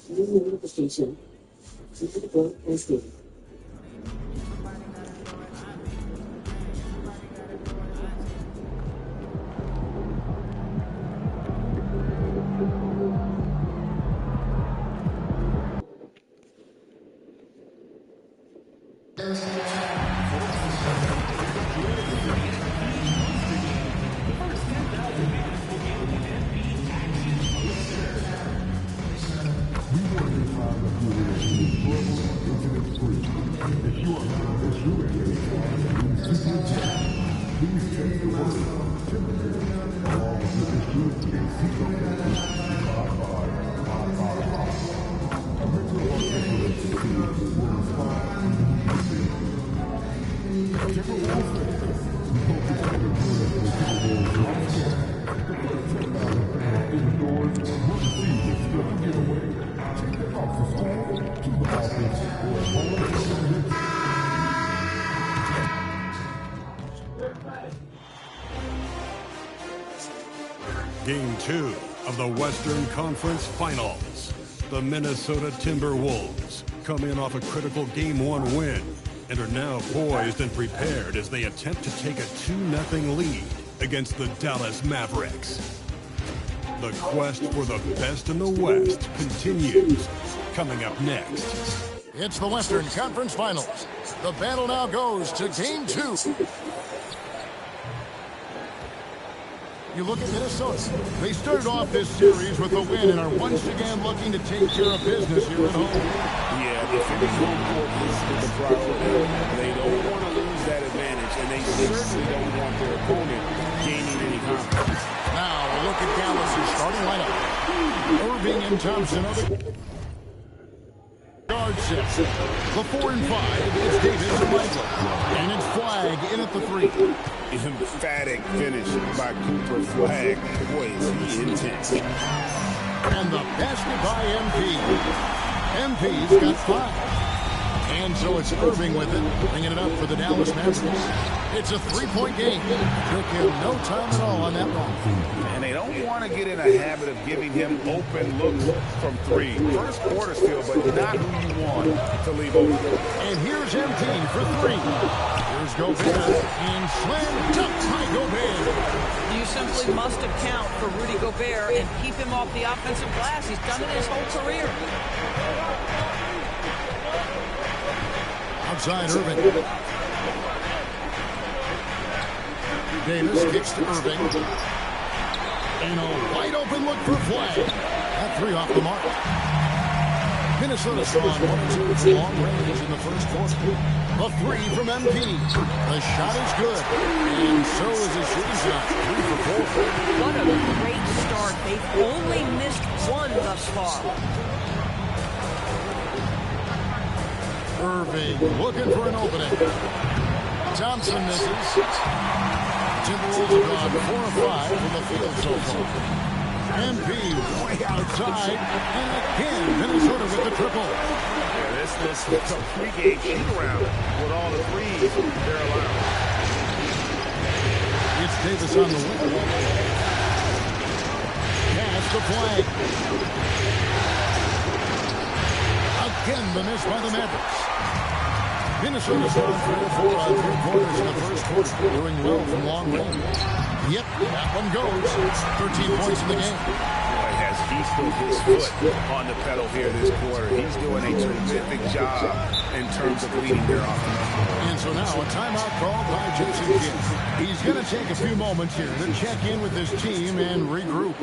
New notification. Typical SD. Game 2 of the Western Conference Finals. The Minnesota Timberwolves come in off a critical Game 1 win and are now poised and prepared as they attempt to take a 2-0 lead against the Dallas Mavericks. The quest for the best in the West continues. Coming up next. It's the Western Conference Finals. The battle now goes to Game 2. You look at Minnesota. They started off this series with a win and are once again looking to take care of business here at home. Yeah, defending home court is the priority. They don't want to lose that advantage, and they certainly don't want their opponent gaining any confidence. Now, a look at Dallas' starting lineup. Irving and Thompson are the guard set. The 4 and 5 is Davis and Michael. And it's Flag in at the 3. Emphatic finish by Cooper Flag. Boy, is he intense. And the basket by MP. MP's got 5. And so it's Irving with it, bringing it up for the Dallas Mavericks. It's a 3-point game. Took him no time at all on that one. And they don't want to get in a habit of giving him open looks from 3. First quarter still, but not who you want to leave open. And here's MP for 3. Here's Gobert, and slam dunk by Gobert. You simply must account for Rudy Gobert and keep him off the offensive glass. He's done it his whole career. Outside Irving. Davis kicks to Irving. And a wide open look for Flag. That 3 off the mark. Minnesota strong 1-2 from long range in the first quarter. A 3 from MP. The shot is good. And so is his shooting shot. 3 for 4. What a great start. They've only missed 1 thus far. Irving looking for an opening. Thompson misses. Timberwolves have gone 4 of 5 from the field so far. MP way outside. And again, Minnesota with the triple. Yeah, this is a three-game shoot-around with all the threes they're allowed. It's Davis on the wing. Pass to Flag. Again, the miss by the Mavericks. Minnesota's gone 3 of 4 on 3 quarters in the first quarter, doing well from long range. Yep, that one goes. 13 points in the game. Boy, has he put his foot on the pedal here this quarter. He's doing a terrific job in terms of leading their offense. And so now a timeout called by Jason Kidd. He's going to take a few moments here to check in with his team and regroup.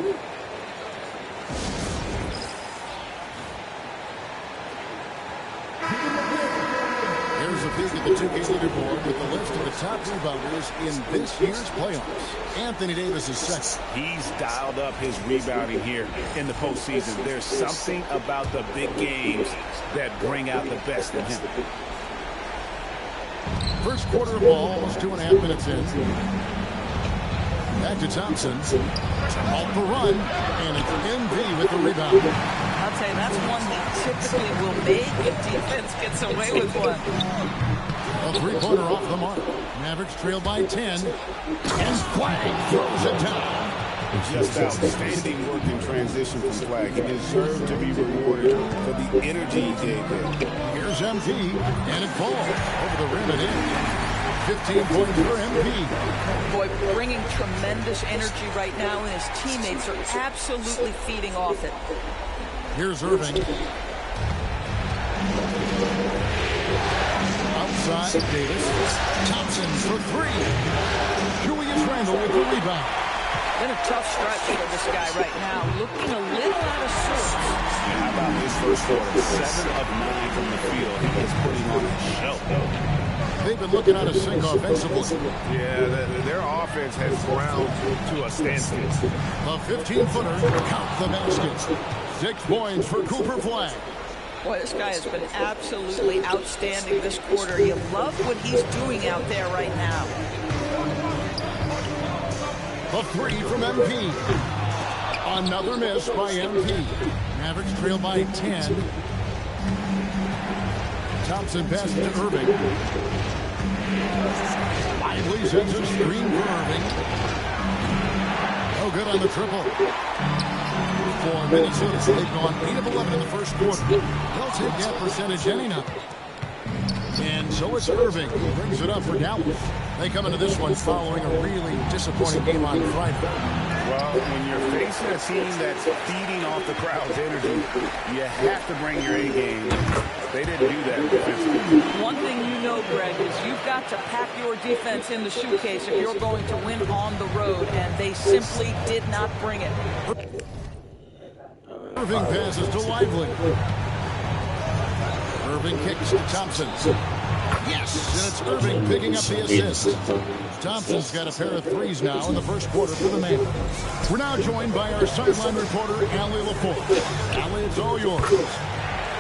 Here's a peek at the 2K leaderboard with the list of the top rebounders in this year's playoffs. Anthony Davis is second. He's dialed up his rebounding here in the postseason. There's something about the big games that bring out the best in him. First quarter of ball, almost 2.5 minutes in. Back to Thompson. Off the run, and it's MP with the rebound. I'll tell you, that's one that typically will make if defense gets away with one. A 3-pointer off the mark. Mavericks trail by 10. And Flag throws it down. Just outstanding work in transition from flag. He deserved to be rewarded for the energy he gave them. Here's MP, and it falls over the rim and in. 15 points for MP. Boy, bringing tremendous energy right now, and his teammates are absolutely feeding off it. Here's Irving. Outside, Davis. Thompson for three. Julius Randle with the rebound. Been a tough stretch for this guy right now, looking a little out of sorts. And how about this first quarter? 7 of 9 from the field. He is putting on a show, though. They've been looking out of sync offensively. Yeah, their offense has ground to a standstill. The 15-footer, count the basket. 6 points for Cooper Flag. Boy, this guy has been absolutely outstanding this quarter. You love what he's doing out there right now. A three from MP. Another miss by MP. Mavericks trail by 10. Thompson passes to Irving. Lively sends a screen for Irving. No good on the triple. For Minnesota, they've gone 8 of 11 in the first quarter. They'll take that percentage anyhow. And so it's Irving who brings it up for Dallas. They come into this one following a really disappointing game on Friday. Well, when you're facing a team that's feeding off the crowd's energy, you have to bring your A game. They didn't do that defensively. One thing you know, Greg, is you've got to pack your defense in the suitcase if you're going to win on the road, and they simply did not bring it. Irving passes to Lively. Irving kicks to Thompson. Yes, and it's Irving picking up the assist. Thompson's got a pair of threes now in the first quarter for the Mavericks. We're now joined by our sideline reporter, Allie LaForge. Allie, it's all yours.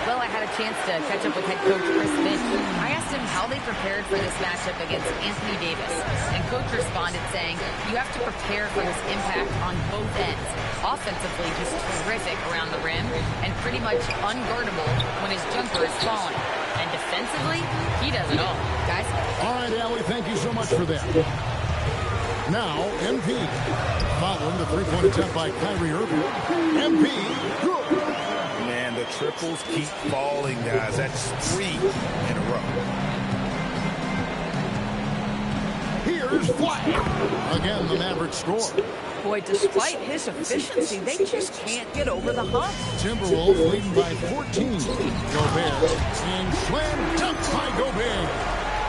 Well, I had a chance to catch up with head coach Chris Finch. I asked him how they prepared for this matchup against Anthony Davis. And coach responded saying, you have to prepare for his impact on both ends. Offensively, he's terrific around the rim and pretty much unguardable when his jumper is falling. And defensively, he does it all. Guys? All right, Allie, thank you so much for that. Now, MP. Following the three-point attempt by Kyrie Irving. MP, good. Man, the triples keep falling, guys. That's 3 in a row. Here's Flag. Again, the Mavericks score. Boy, despite his efficiency, they just can't get over the hump. Timberwolves leading by 14. Gobert and slam dunk by Gobert.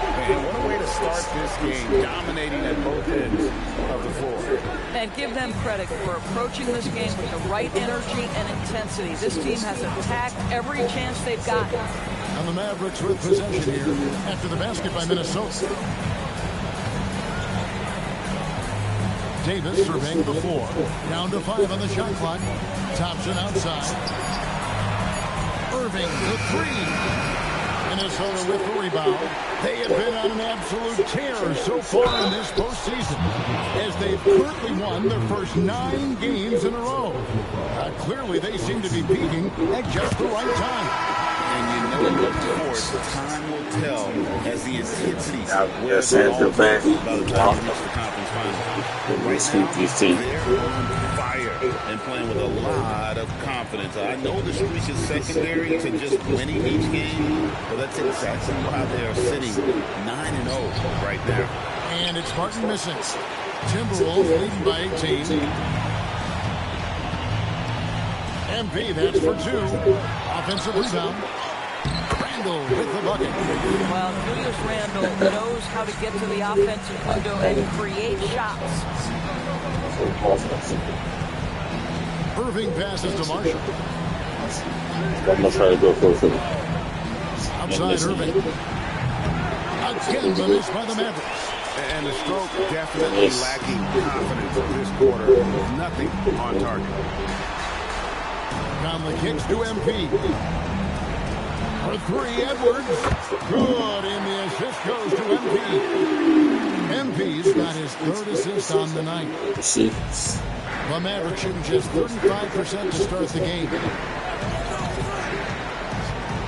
Man, what a way to start this game, dominating at both ends of the floor. And give them credit for approaching this game with the right energy and intensity. This team has attacked every chance they've gotten. And the Mavericks with possession here after the basket by Minnesota. Davis surveying the floor. Down to 5 on the shot clock. Thompson outside. Irving the three. Minnesota with the rebound. They have been on an absolute tear so far in this postseason as they've currently won their first 9 games in a row. Clearly, they seem to be peaking at just the right time. And you know, of course, time will tell as the intensity wears Yes, off the back. by the time you reach the conference finals. Right now, they're on fire and playing with a lot of confidence. I know the streak is secondary to just winning each game, but that's exactly why they are sitting 9-0 right now. And it's Martin missing. Timberwolves leading by 18. MP, that's for 2. Offensive rebound. Randle with the bucket. Well, Julius Randle knows how to get to the offensive window and create shots. Irving passes to Marshall. I'm going to try to go for it. Outside Irving. Again, the miss by the Mavericks. And the stroke definitely lacking confidence in this quarter. Nothing on target. Conley kicks to MP. For 3, Edwards. Good, and the assist goes to MP. MP's got his 3rd assist on the night. The Mavericks shooting just 35% to start the game.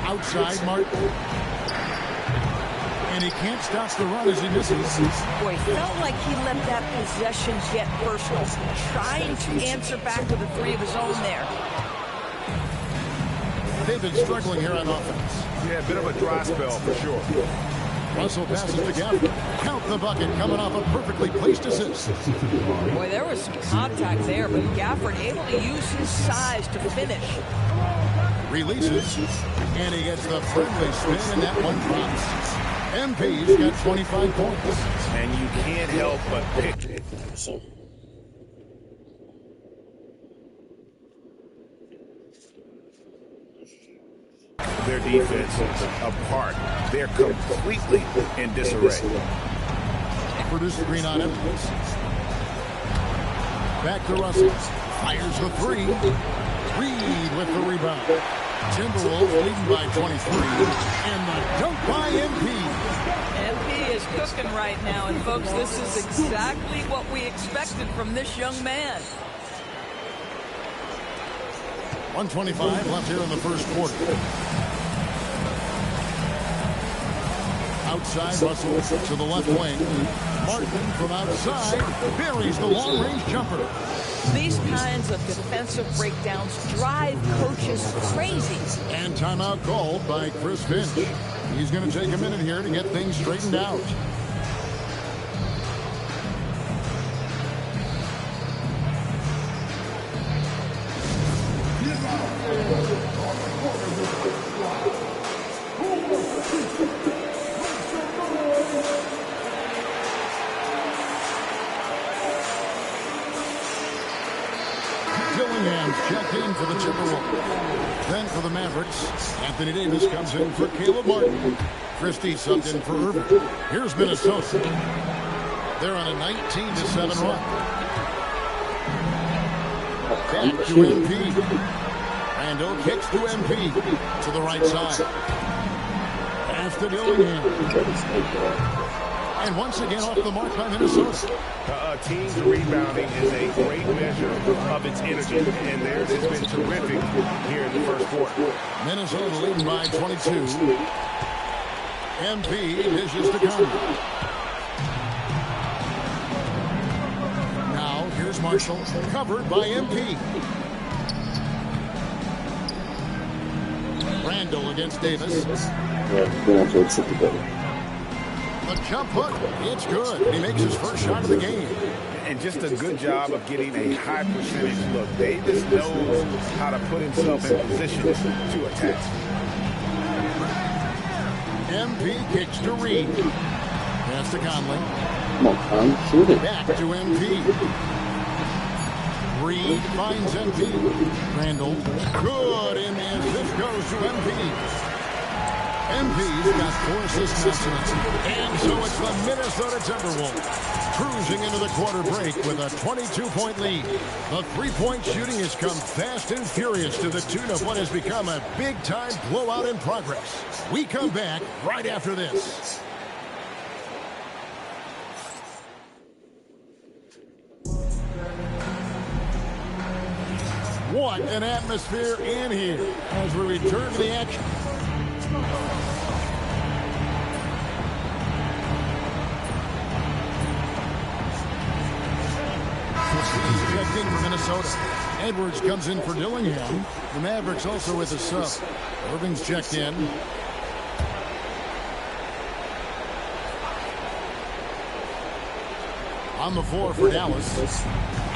Outside, Martin. And he can't stop the run as he misses. Boy, felt like he let that possession get personal. Trying to answer back with a three of his own there. They've been struggling here on offense. Yeah, a bit of a dry spell for sure. Russell passes to Gafford. Count the bucket coming off a perfectly placed assist. Boy, there was some contact there, but Gafford able to use his size to finish. Releases, and he gets the friendly spin, and that one drops. MP's got 25 points. And you can't help but pick. Their defense apart. They're completely in disarray. Produce screen on him. Back to Russell. Fires the three. Reed with the rebound. Timberwolves leading by 23. And the dunk by MP. MP is cooking right now. And, folks, this is exactly what we expected from this young man. 1:25 left here in the first quarter. Outside, Russell to the left wing. Martin from outside buries the long-range jumper. These kinds of defensive breakdowns drive coaches crazy. And timeout called by Chris Finch. He's going to take a minute here to get things straightened out. Checked in for the Timberwolves. Then for the Mavericks, Anthony Davis comes in for Caleb Martin. Christie subbed in for Irving. Here's Minnesota. They're on a 19-7 run. Back to MP. Randall kicks to MP. To the right side. Pass to Dillingham. And once again off the mark by Minnesota. A team's rebounding is a great measure of its energy, and theirs has been terrific here in the first quarter. Minnesota leading by 22. MP dishes to Conley. Now here's Marshall, covered by MP. Randall against Davis. The jump hook, it's good. He makes his first shot of the game. And just a good job of getting a high percentage look. Davis knows how to put himself in position to attack. MP kicks to Reed. Pass to Conley. Come on, Con, shoot it. Back to MP. Reed finds MP. Randall. Good, and the assist goes to MP. MP's got 4 assists now tonight. And so it's the Minnesota Timberwolves cruising into the quarter break with a 22-point lead. The three-point shooting has come fast and furious to the tune of what has become a big-time blowout in progress. We come back right after this. What an atmosphere in here as we return to the action. Checked in for Minnesota. Edwards comes in for Dillingham. The Mavericks also with a sub. Irving's checked in. On the floor for Dallas.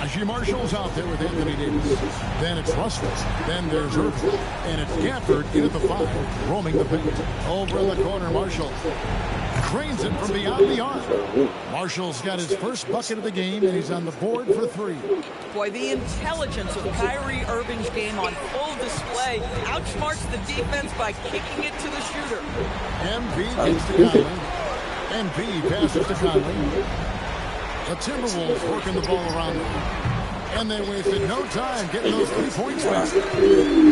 Najee Marshall's out there with Anthony Davis. Then it's Russell. Then there's Irving. And it's Gafford in at the 5, roaming the paint. Over in the corner, Marshall cranes it from beyond the arc. Marshall's got his first bucket of the game, and he's on the board for 3. Boy, the intelligence of Kyrie Irving's game on full display outsmarts the defense by kicking it to the shooter. MP gets to Conley. MP passes to Conley. The Timberwolves working the ball around them. And they wasted no time getting those 3 points back.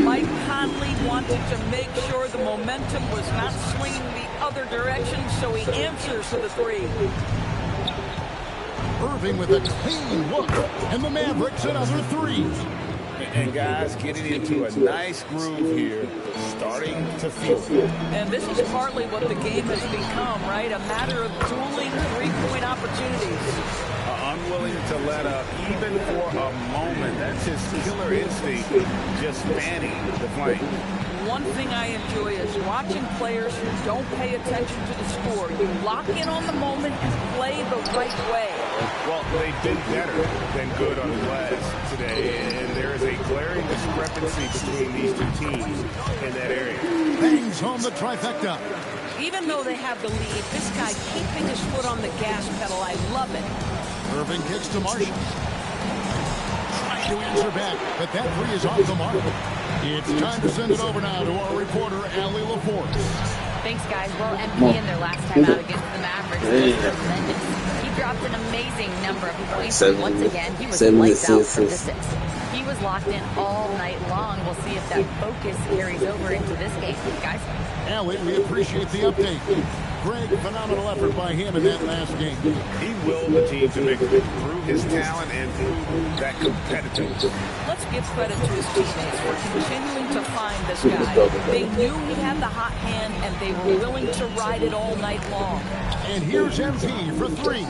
Mike Conley wanted to make sure the momentum was not swinging the other direction, so he answers to the 3. Irving with a clean look, and the Mavericks another 3. And guys, getting into a nice groove here, starting to feel it. And this is partly what the game has become, right? A matter of dueling three-point opportunities. Unwilling to let up, even for a moment. That's his killer instinct, just fanning the flame. One thing I enjoy is watching players who don't pay attention to the score. You lock in on the moment and play the right way. Well, they've been better than good on the glass today, and there is a glaring discrepancy between these two teams in that area. Bangs home the trifecta. Even though they have the lead, this guy keeping his foot on the gas pedal, I love it. Irving kicks to Marshall. Trying to answer back, but that three is off the mark. It's time to send it over now to our reporter, Allie LaForce. Thanks, guys. Well, MP in their last time out against the Mavericks was tremendous. He dropped an amazing number of points, and once again, he was lights out for the six. He was locked in all night long. We'll see if that focus carries over into this game, guys. Allie, we appreciate the update. Greg, phenomenal effort by him in that last game. He willed the team to victory through his talent and through that competitiveness. Let's give credit to his teammates for continuing to find this guy. They knew he had the hot hand, and they were willing to ride it all night long. And here's MP for three.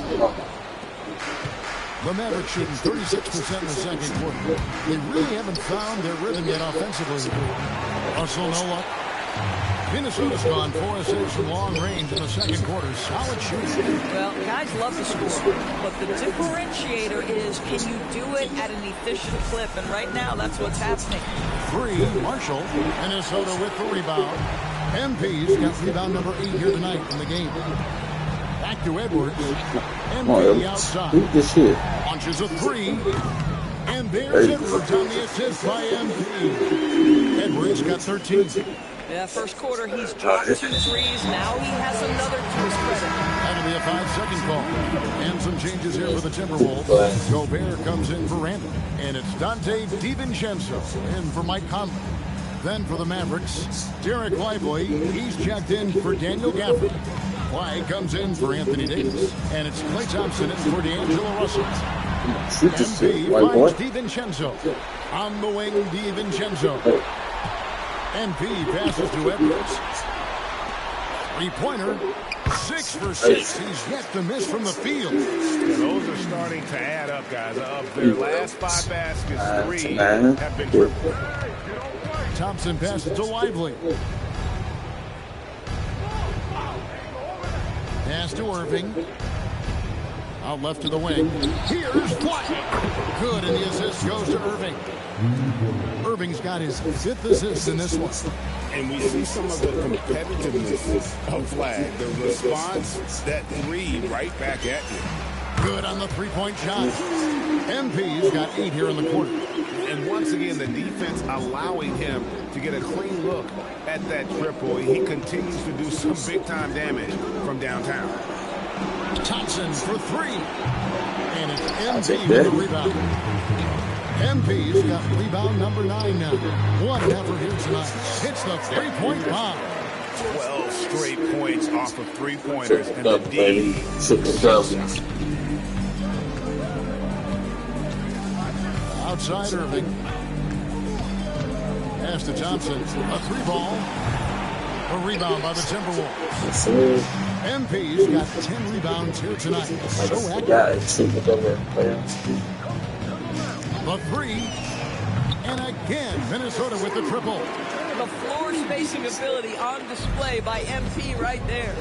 The Mavericks shooting 36% in the second quarter. They really haven't found their rhythm yet offensively. Russell, no luck. Minnesota's gone 4 of 6 from long range in the second quarter. Solid shooting. Well, guys love to score, but the differentiator is, can you do it at an efficient clip? And right now, that's what's happening. 3, Marshall. Minnesota with the rebound. MP's got rebound number 8 here tonight in the game. Back to Edwards. MP outside. Launches a 3. And there's Edwards on the assist by MP. Edwards got 13. Yeah, first quarter, he's dropped 2 threes. Now he has another to his credit. That'll be a 5-second call. And some changes here for the Timberwolves. Gobert comes in for Randall. And it's Dante DiVincenzo in for Mike Conley. Then for the Mavericks, Derek Lively. He's checked in for Daniel Gafford. White comes in for Anthony Davis. And it's Klay Thompson in for D'Angelo Russell. MP finds DiVincenzo. On the wing, DiVincenzo. MP passes to Edwards. Three-pointer. 6 for 6. He's yet to miss from the field. Yeah, those are starting to add up, guys. Of their last 5 baskets, 3 have been triple. Thompson passes to Lively. Pass to Irving. Out left to the wing. Here's White. Good, and the assist goes to Irving. Irving's got his 5th assist in this one. And we see some of the competitiveness of Flag. The response, that 3 right back at you. Good on the 3-point shot. MP's got 8 here in the quarter. And once again, the defense allowing him to get a clean look at that triple. He continues to do some big-time damage from downtown. Thompson for 3. And it's MP with the rebound. MP's got rebound number 9 now. What an effort here tonight. Hits the 3-point bomb. 12 straight points off of 3-pointers, and the D. Outside Irving. Pass to Thompson. A 3-ball. A rebound by the Timberwolves. MP's got 10 rebounds here tonight. So accurate. The 3. And again, Minnesota with the triple. The floor spacing ability on display by MP right there.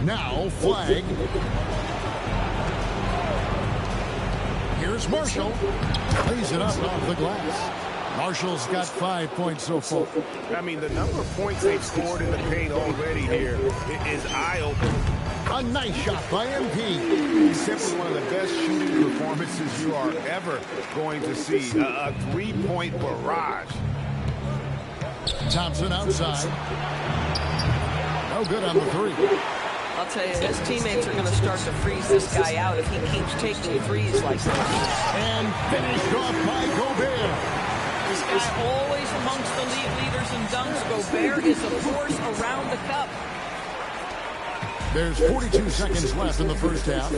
Now Flag. Here's Marshall. Lays it up off the glass. Marshall's got 5 points so far. I mean, the number of points they've scored in the paint already here is eye-opening. A nice shot by MP. Simply one of the best shooting performances you are ever going to see. A 3-point barrage. Thompson outside. No good on the 3. I'll tell you, his teammates are going to start to freeze this guy out if he keeps taking threes like this. And finished off by Gobert. This guy always amongst the league leaders in dunks. Gobert is a force around the cup. There's 42 seconds left in the first half.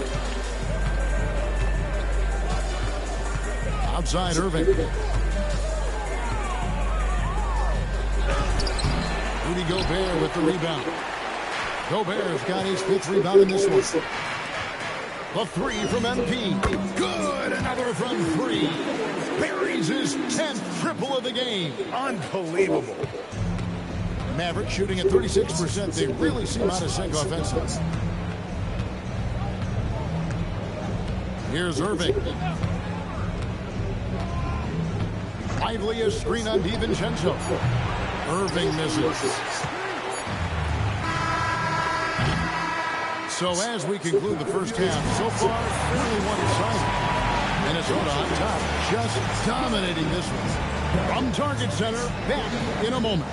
Outside Irving. Rudy Gobert with the rebound. Gobert's got his 5th rebound in this one. A 3 from MP. Good. Another from 3. Buries his 10th triple of the game. Unbelievable. Mavericks shooting at 36%. They really seem out of sync offensively. Here's Irving. Lively a screen on DiVincenzo. Irving misses. So as we conclude the first half, so far, fairly one-sided. Minnesota on top, just dominating this one. From Target Center, back in a moment.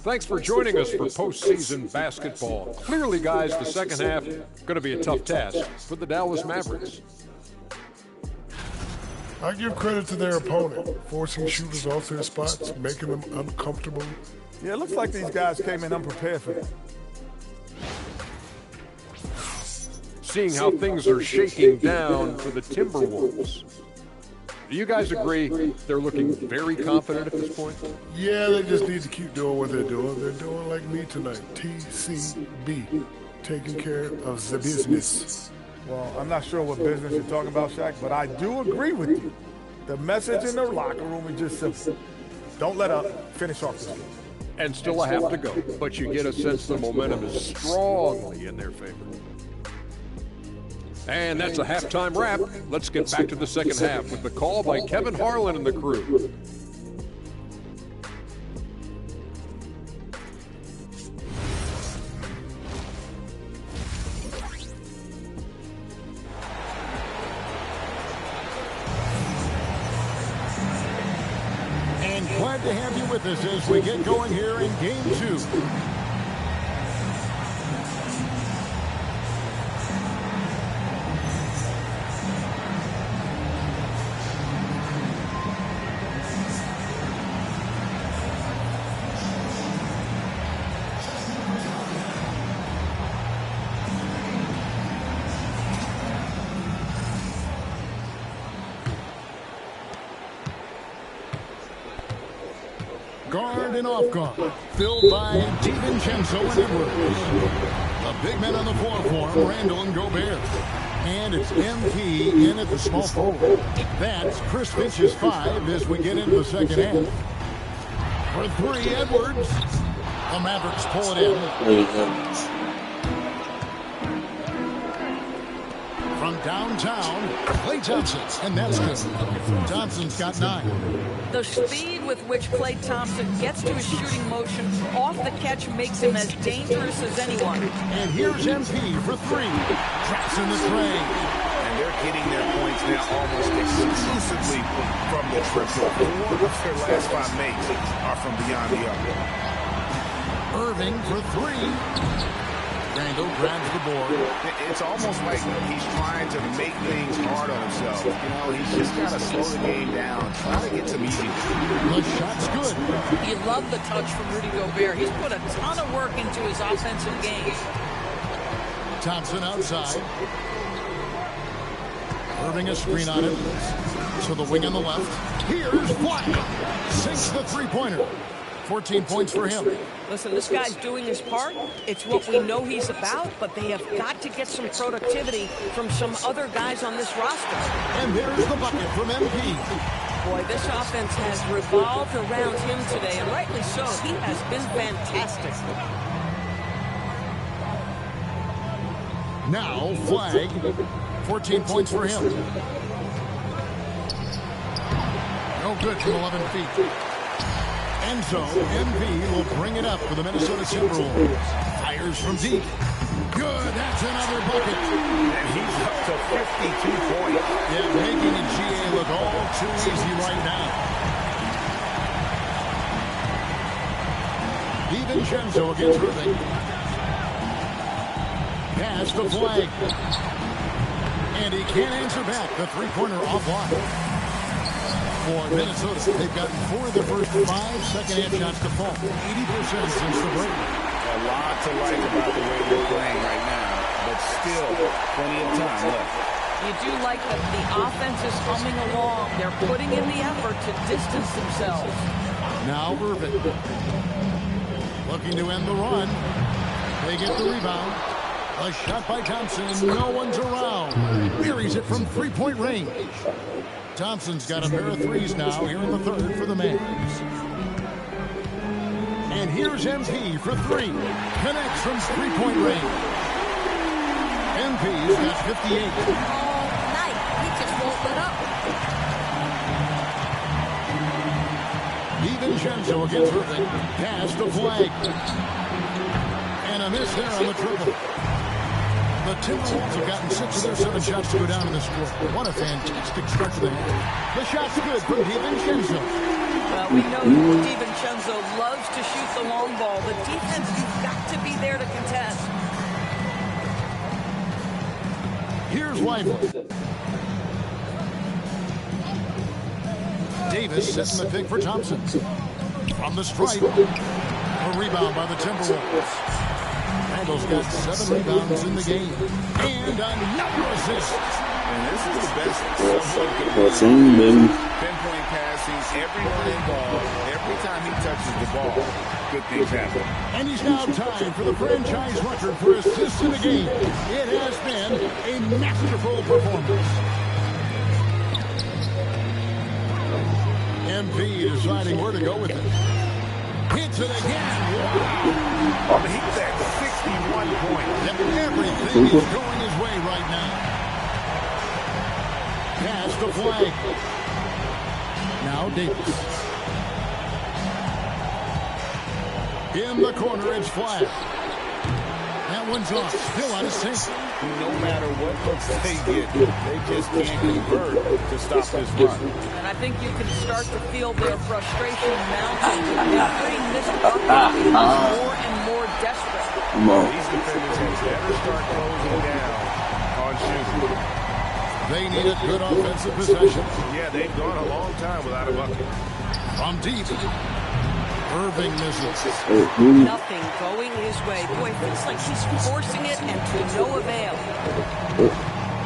Thanks for joining us for postseason basketball. Clearly, guys, the second half going to be a tough task for the Dallas Mavericks. I give credit to their opponent, forcing shooters off their spots, making them uncomfortable. Yeah, it looks like these guys came in unprepared for that. Seeing how things are shaking down for the Timberwolves. Do you guys agree they're looking very confident at this point? Yeah, they just need to keep doing what they're doing. They're doing like me tonight, TCB, taking care of the business. Well, I'm not sure what business you're talking about, Shaq, but I do agree with you. The message in the locker room is just simple. Don't let up. Finish off this game. And still a half to go, but you get a sense the momentum is strongly in their favor. And that's a halftime wrap. Let's get back to the second half with the call by Kevin Harlan and the crew. And glad to have you with us as we get going here in Game 2. Guard and off guard, filled by DiVincenzo and Edwards. The big men on the floor for him, Randall and Gobert. And it's MP in at the small forward. That's Chris Finch's 5 as we get into the second half. For 3, Edwards. The Mavericks pull it in. From downtown, Klay Thompson, and that's good. Thompson's got 9. The speed with which Klay Thompson gets to his shooting motion off the catch makes him as dangerous as anyone. And here's MP for 3. Traps in the train. And they're getting their points now almost exclusively from the triple. 4 of their last 5 makes are from beyond the arc. Irving for 3. Randall grabs the board. It's almost like he's trying to make things hard on himself. You know, he's just got to slow the game down, try to get some easy. The shot's good. You love the touch from Rudy Gobert. He's put a ton of work into his offensive game. Thompson outside. Irving a screen on him. To the wing on the left. Here's Black. Sinks the three-pointer. 14 points for him. Listen, this guy's doing his part. It's what we know he's about, but they have got to get some productivity from some other guys on this roster. And there's the bucket from MP. Boy, this offense has revolved around him today, and rightly so. He has been fantastic. Now, Flag. 14 points for him. No good from 11 feet. And so, MP will bring it up for the Minnesota Timberwolves. Fires from deep. Good, that's another bucket. And he's up to 52 points. Yeah, making the GA look all too easy right now. DiVincenzo against Irving. Pass the flag. And he can't answer back. The three-pointer offline. For Minnesota, they've gotten 4 of the first 5 second-half shots to fall. 80% since the break. A lot to like about the way they're playing right now, but still plenty of time left. You do like that the offense is humming along. They're putting in the effort to distance themselves. Now Irving. Looking to end the run. They get the rebound. A shot by Thompson. No one's around. Buries it from three-point range. Thompson's got a pair of threes now here in the third for the Mavs. And here's MP for 3. Connects from three-point range. MP's got 58. All night. He just won't let up. DiVincenzo against Irving. Pass the flag. And a miss there on the triple. The Timberwolves have gotten 6 of their 7 shots to go down in the score. What a fantastic start to the half. The shot's good from DiVincenzo. Well, we know DiVincenzo loves to shoot the long ball. The defense, you've got to be there to contest. Here's Lively. Davis setting the pick for Thompson. From the stripe. A rebound by the Timberwolves. Randall's got 7 rebounds in the game. And another assist. And this is the best pinpoint passing, everyone involved, every time he touches the ball, good things happen. And he's now tied for the franchise record for assists in the game. It has been a masterful performance. MP deciding where to go with it. Hits it again. Wow. He's at 61 points. Everything is going his way right now. Pass the flag. Now Davis. In the corner, it's flag. That one's off. Still on his sync. No matter what looks they get, they just can't convert to stop this run. And I think you can start to feel their frustration mounting. Every missed bucket becomes more and more desperate. These defenders had better start closing down on shooting. They need a good offensive possession. Yeah, they've gone a long time without a bucket. From deep. Irving misses. Nothing going his way. Boy, it feels like he's forcing it and to no avail.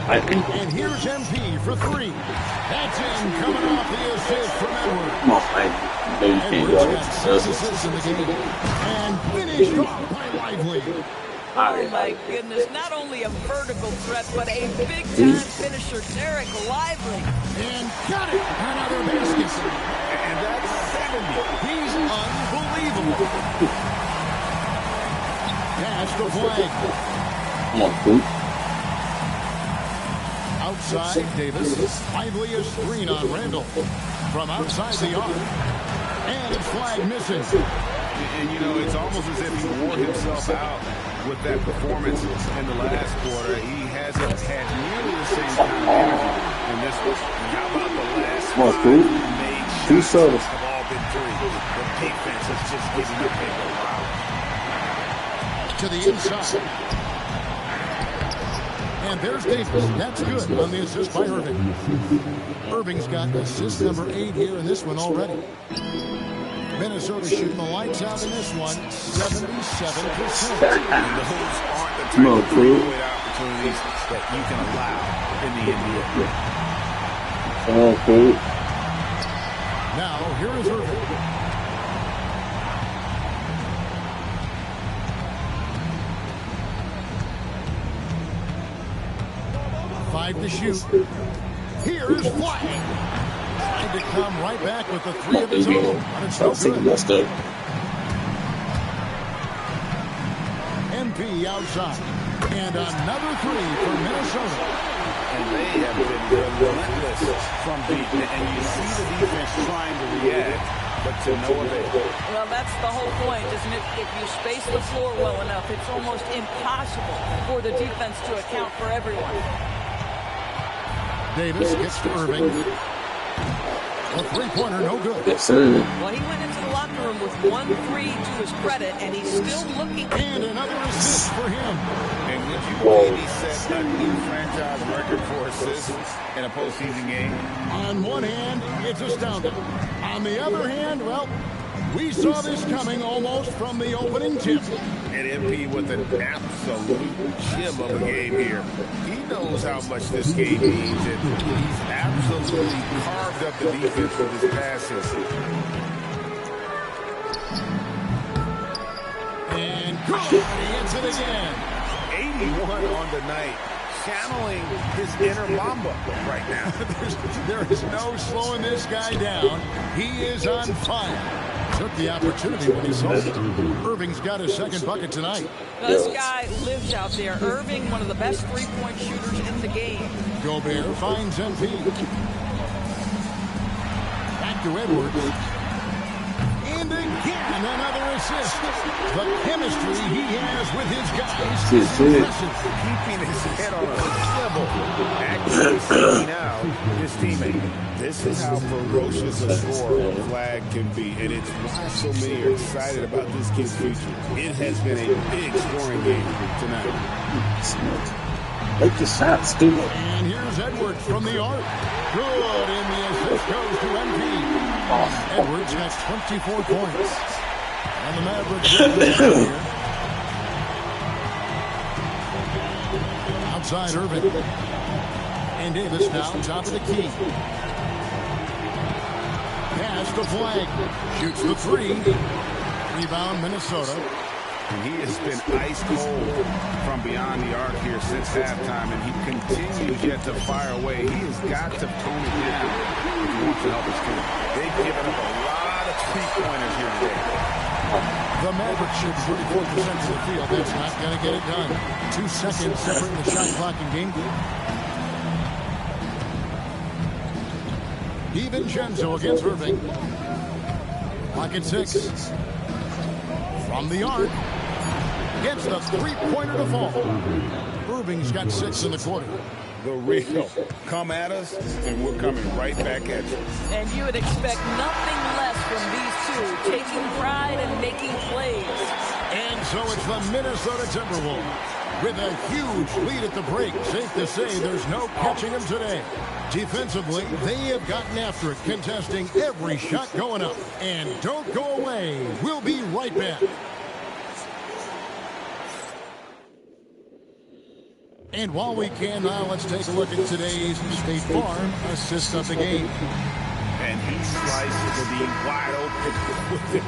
And here's MP for 3. That's in, coming off the assist from Edwards. Edwards got 6 assists in the game. And finished off by Lively. Oh my goodness, not only a vertical threat, but a big-time finisher, Derek Lively. And got it! Another basket. And that's 70. He's unbelievable. Pass the flag. Outside, Davis. Lively a screen on Randall. From outside the arc. And it's flag missing. And, you know, it's almost as if he wore himself out with that performance in the last quarter. He hasn't had nearly the same kind of energy in this one. And how about the last 5 made shots have all been 3. The defense is just giving up a lot. To the inside. And there's Davis. That's good on the assist by Irving. Irving's got assist number 8 here in this one already. Minnesota shooting the lights out in this one, 77%. And those aren't the type of three-point opportunities that you can allow in the NBA. Now, here is Irving. Five to shoot. Here's Flag. Trying to come right back with the 3 of his own. And it's no good. MP outside. And another 3 for Minnesota. And they have been relentless from deep. And you see the defense trying to react, but to no avail. Well, that's the whole point, isn't it? If you space the floor well enough, it's almost impossible for the defense to account for everyone. Davis gets to Irving. A three-pointer, no good. Yes, sir. Well, he went into the locker room with 1 3 to his credit, and he's still looking. And another assist for him. And would you believe he set a new franchise record for assists in a postseason game? On one hand, it's astounding. On the other hand, well, we saw this coming almost from the opening tip. And MP with an absolute gem of a game here. He knows how much this game means, and he's absolutely carved up the defense with his passes. And good. He hits it again. 81 on the night. Channeling his inner Mamba right now. There is no slowing this guy down. He is on fire. Took the opportunity when he saw it. Irving's got his second bucket tonight. This guy lives out there. Irving, one of the best three-point shooters in the game. Gobert finds MP. Back to Edwards. And again, another assist. The chemistry he has with his guys is impressive. Keeping his head on a swivel. Actually seeking out his teammate. This is how ferocious a scorer Flag can be, and it's why so many are excited about this kid's future. It has been a big scoring game tonight. Take the shots, dude. And here's Edwards from the arc. Good, and the assist goes to MP. Edwards has 24 points. And the Mavericks here. Outside Irving. And Davis now top of the key. Pass to Flag. Shoots the three. Rebound Minnesota. And he has been ice cold from beyond the arc here since halftime, and he continues yet to fire away. He has got to tone it down if he wants to help his team. They've given up a lot of three-pointers here today. The Mavericks shoot 34% of the field. That's not going to get it done. 2 seconds separating the shot clock and game. DiVincenzo against Irving. Clock at 6. From the arc. Gets the three-pointer to fall. Irving's got 6 in the quarter. The real come at us, and we're coming right back at you. And you would expect nothing less from these two, taking pride and making plays. And so it's the Minnesota Timberwolves with a huge lead at the break. Safe to say there's no catching them today. Defensively, they have gotten after it, contesting every shot going up. And don't go away. We'll be right back. And while we can now, let's take a look at today's State Farm assist of the game. And he slices to be wide open with it.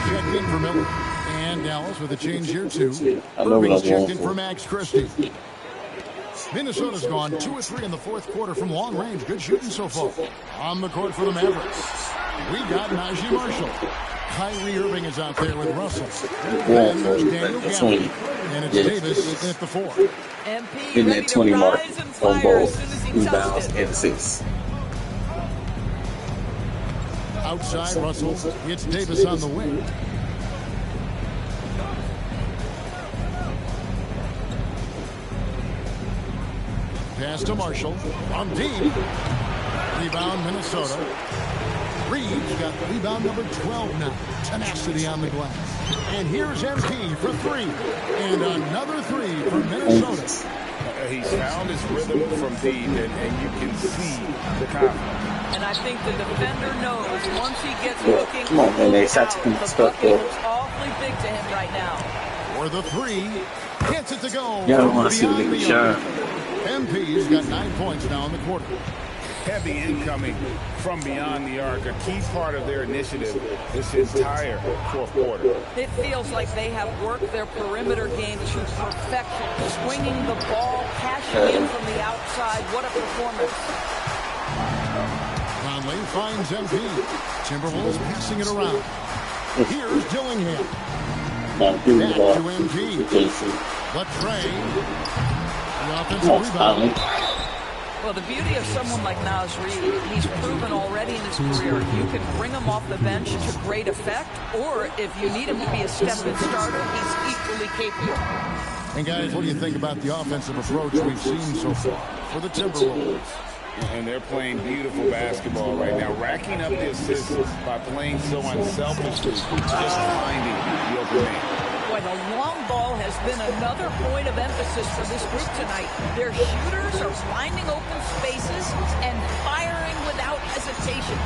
Checked in for Miller. And Dallas with a change here, too. Irving's checked in for Max Christie. Minnesota's gone 2 of 3 in the fourth quarter from long range. Good shooting so far. On the court for the Mavericks, we got Najee Marshall. Kyrie Irving is out there with Russell. And there's Daniel Gafford. And it's Davis at the 4. MP Getting that 20 mark on both rebounds rebounds and assists. Outside Russell, it's Davis on the wing. Pass to Marshall. On deep. Rebound Minnesota. Reeves got rebound number 12 now. Tenacity on the glass. And here's MP for 3. And another 3 for Minnesota. He's found his rhythm from deep, and you can see the confidence. And I think the defender knows once he gets looking, come on, man, they shot to the stuff bucket up. looks awfully big to him right now. For the 3. Gets it to go. Yeah, I want to see the nigga shine. MP's got 9 points now in the quarter. Heavy incoming from beyond the arc, a key part of their initiative this entire fourth quarter. It feels like they have worked their perimeter game to perfection, swinging the ball, cashing in from the outside. What a performance. Conley finds MP. Timberwolves passing it around. Here's Dillingham. Back to MP. Latrey. The offensive rebound. Well, the beauty of someone like Naz Reid, he's proven already in his career, you can bring him off the bench to great effect, or if you need him to be a step-in starter, he's equally capable. And guys, what do you think about the offensive approach we've seen so far for the Timberwolves? And they're playing beautiful basketball right now, racking up the assists by playing so unselfishly, just finding the open man. Boy, the long ball has been another point of emphasis for this group tonight. Their shooters are finding open spaces and firing without hesitation.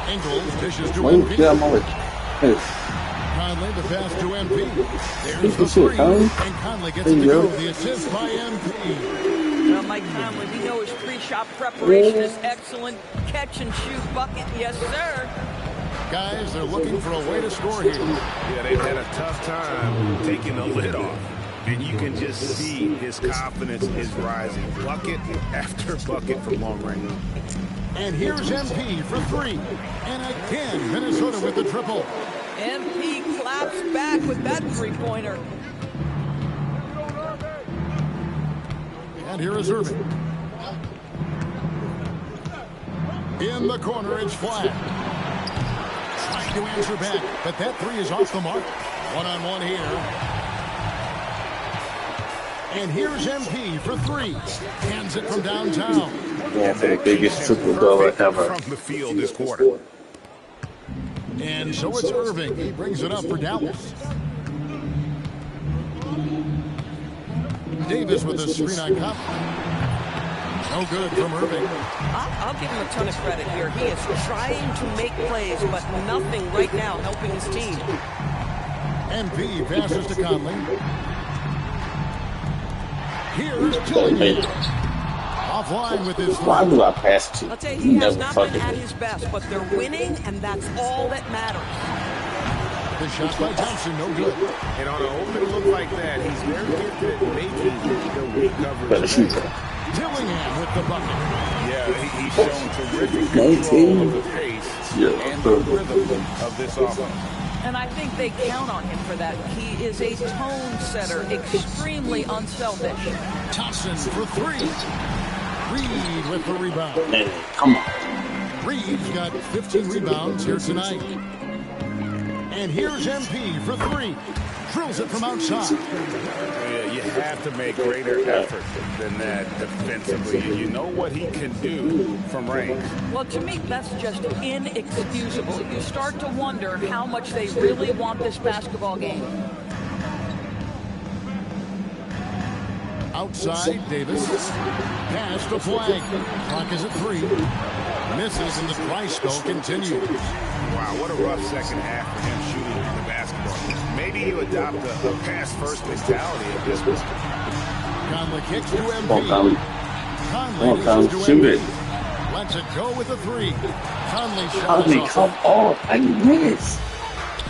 Ingles dishes to Wait, MP. yeah, I'm already. Conley, the pass to MP. There's the three, and Conley gets it to go. The assist by MP. Well, Mike Conley, we know his pre-shot preparation is excellent. Catch and shoot bucket, yes, sir. Guys, they're looking for a way to score here. Yeah, they've had a tough time taking the lid off. And you can just see his confidence is rising. Bucket after bucket from long range. And here's MP for three. And again, Minnesota with the triple. MP claps back with that three-pointer. And here is Irving. In the corner, it's flat. Trying to answer back, but that three is off the mark. One-on-one here. And here's MP for three. Hands it from downtown. Yeah, the biggest triple double ever. From the field this quarter. And so it's Irving. He brings it up for Dallas. Davis with a screen on top. No good from Irving. I'll give him a ton of credit here. He is trying to make plays, but nothing right now helping his team. MP passes to Conley. Here's Tillingham. Offline with his Why do I pass to? I'll tell you, he has not been at his best, but they're winning, and that's all that matters. The shot by Thompson, no good. And on an open look like that, he's very gifted at making the weak coverage. Tillingham with the bucket. Yeah, he's shown terrific control of the pace and the rhythm of this offense. And I think they count on him for that. He is a tone setter, extremely unselfish. Thompson for three. Reed with the rebound. Man, come on. Reed's got 15 rebounds here tonight. And here's MP for three. Drills it from outside. Yeah, you have to make greater effort than that defensively. You know what he can do from range. Well, to me, that's just inexcusable. You start to wonder how much they really want this basketball game. Outside, Davis. Pass to Flag. Clock is at 3. Misses, and the dry spell continues. Wow, what a rough second half for him shooting the basketball. Maybe you adopt a pass-first mentality at this point. Conley kicks to MP. Conley, shoot it. Lets it go with the 3. Conley Conley, come on. I miss.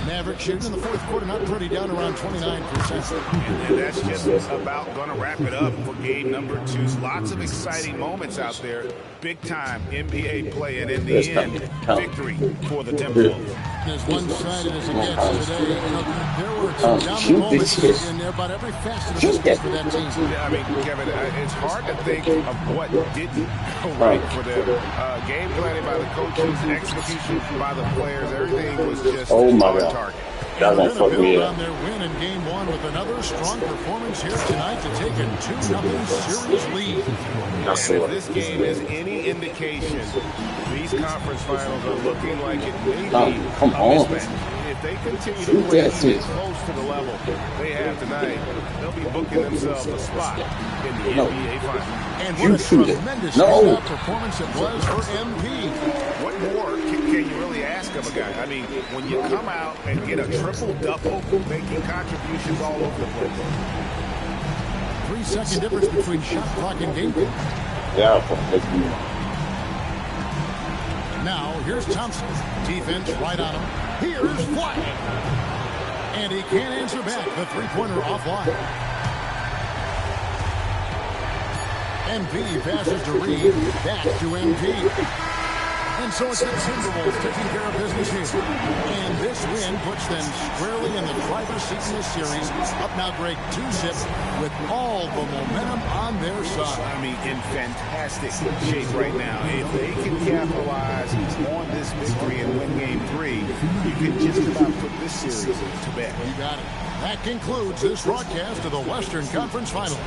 Maverick shooting in the fourth quarter, not pretty, down around 29%. And that's just about going to wrap it up for game number 2. Lots of exciting moments out there. Big-time NBA play, and in the end, victory for the Timberwolves. As one-sided as it gets today, there were some down moments in there, about every facet of this game for that team. I mean, Kevin, it's hard to think of what didn't go right for them. Game planning by the coaches, execution by the players, everything was just on target. That's gonna fuck me up. On their win in game 1 with another strong performance here tonight to take a 2-0 series lead. And if this game is any indication, these conference finals are looking like it may be come a on. mismatch. If they continue to play close to the level they have tonight, they'll be booking themselves a spot in the NBA Finals. And what a tremendous performance it was for MP. What more can you really ask of a guy? I mean, when you come out and get a triple-double, making contributions all over the place. 3-second difference between shot clock and game clock. Yeah, now, here's Thompson. Defense right on him. Here's Flag. And he can't answer back. The three-pointer offline. MP passes to Reed. Back to MP. And so it's the Timberwolves taking care of business here. And this win puts them squarely in the driver's seat in this series. Up now, Greg, 2-zip with all the momentum on their side. I mean, in fantastic shape right now. If they can capitalize on this victory and win game 3, you can just about put this series to bed. You got it. That concludes this broadcast of the Western Conference Finals.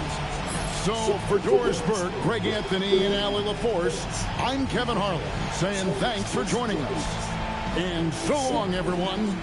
So for Doris Burke, Greg Anthony, and Allie LaForce, I'm Kevin Harlan saying thanks for joining us. And so long, everyone.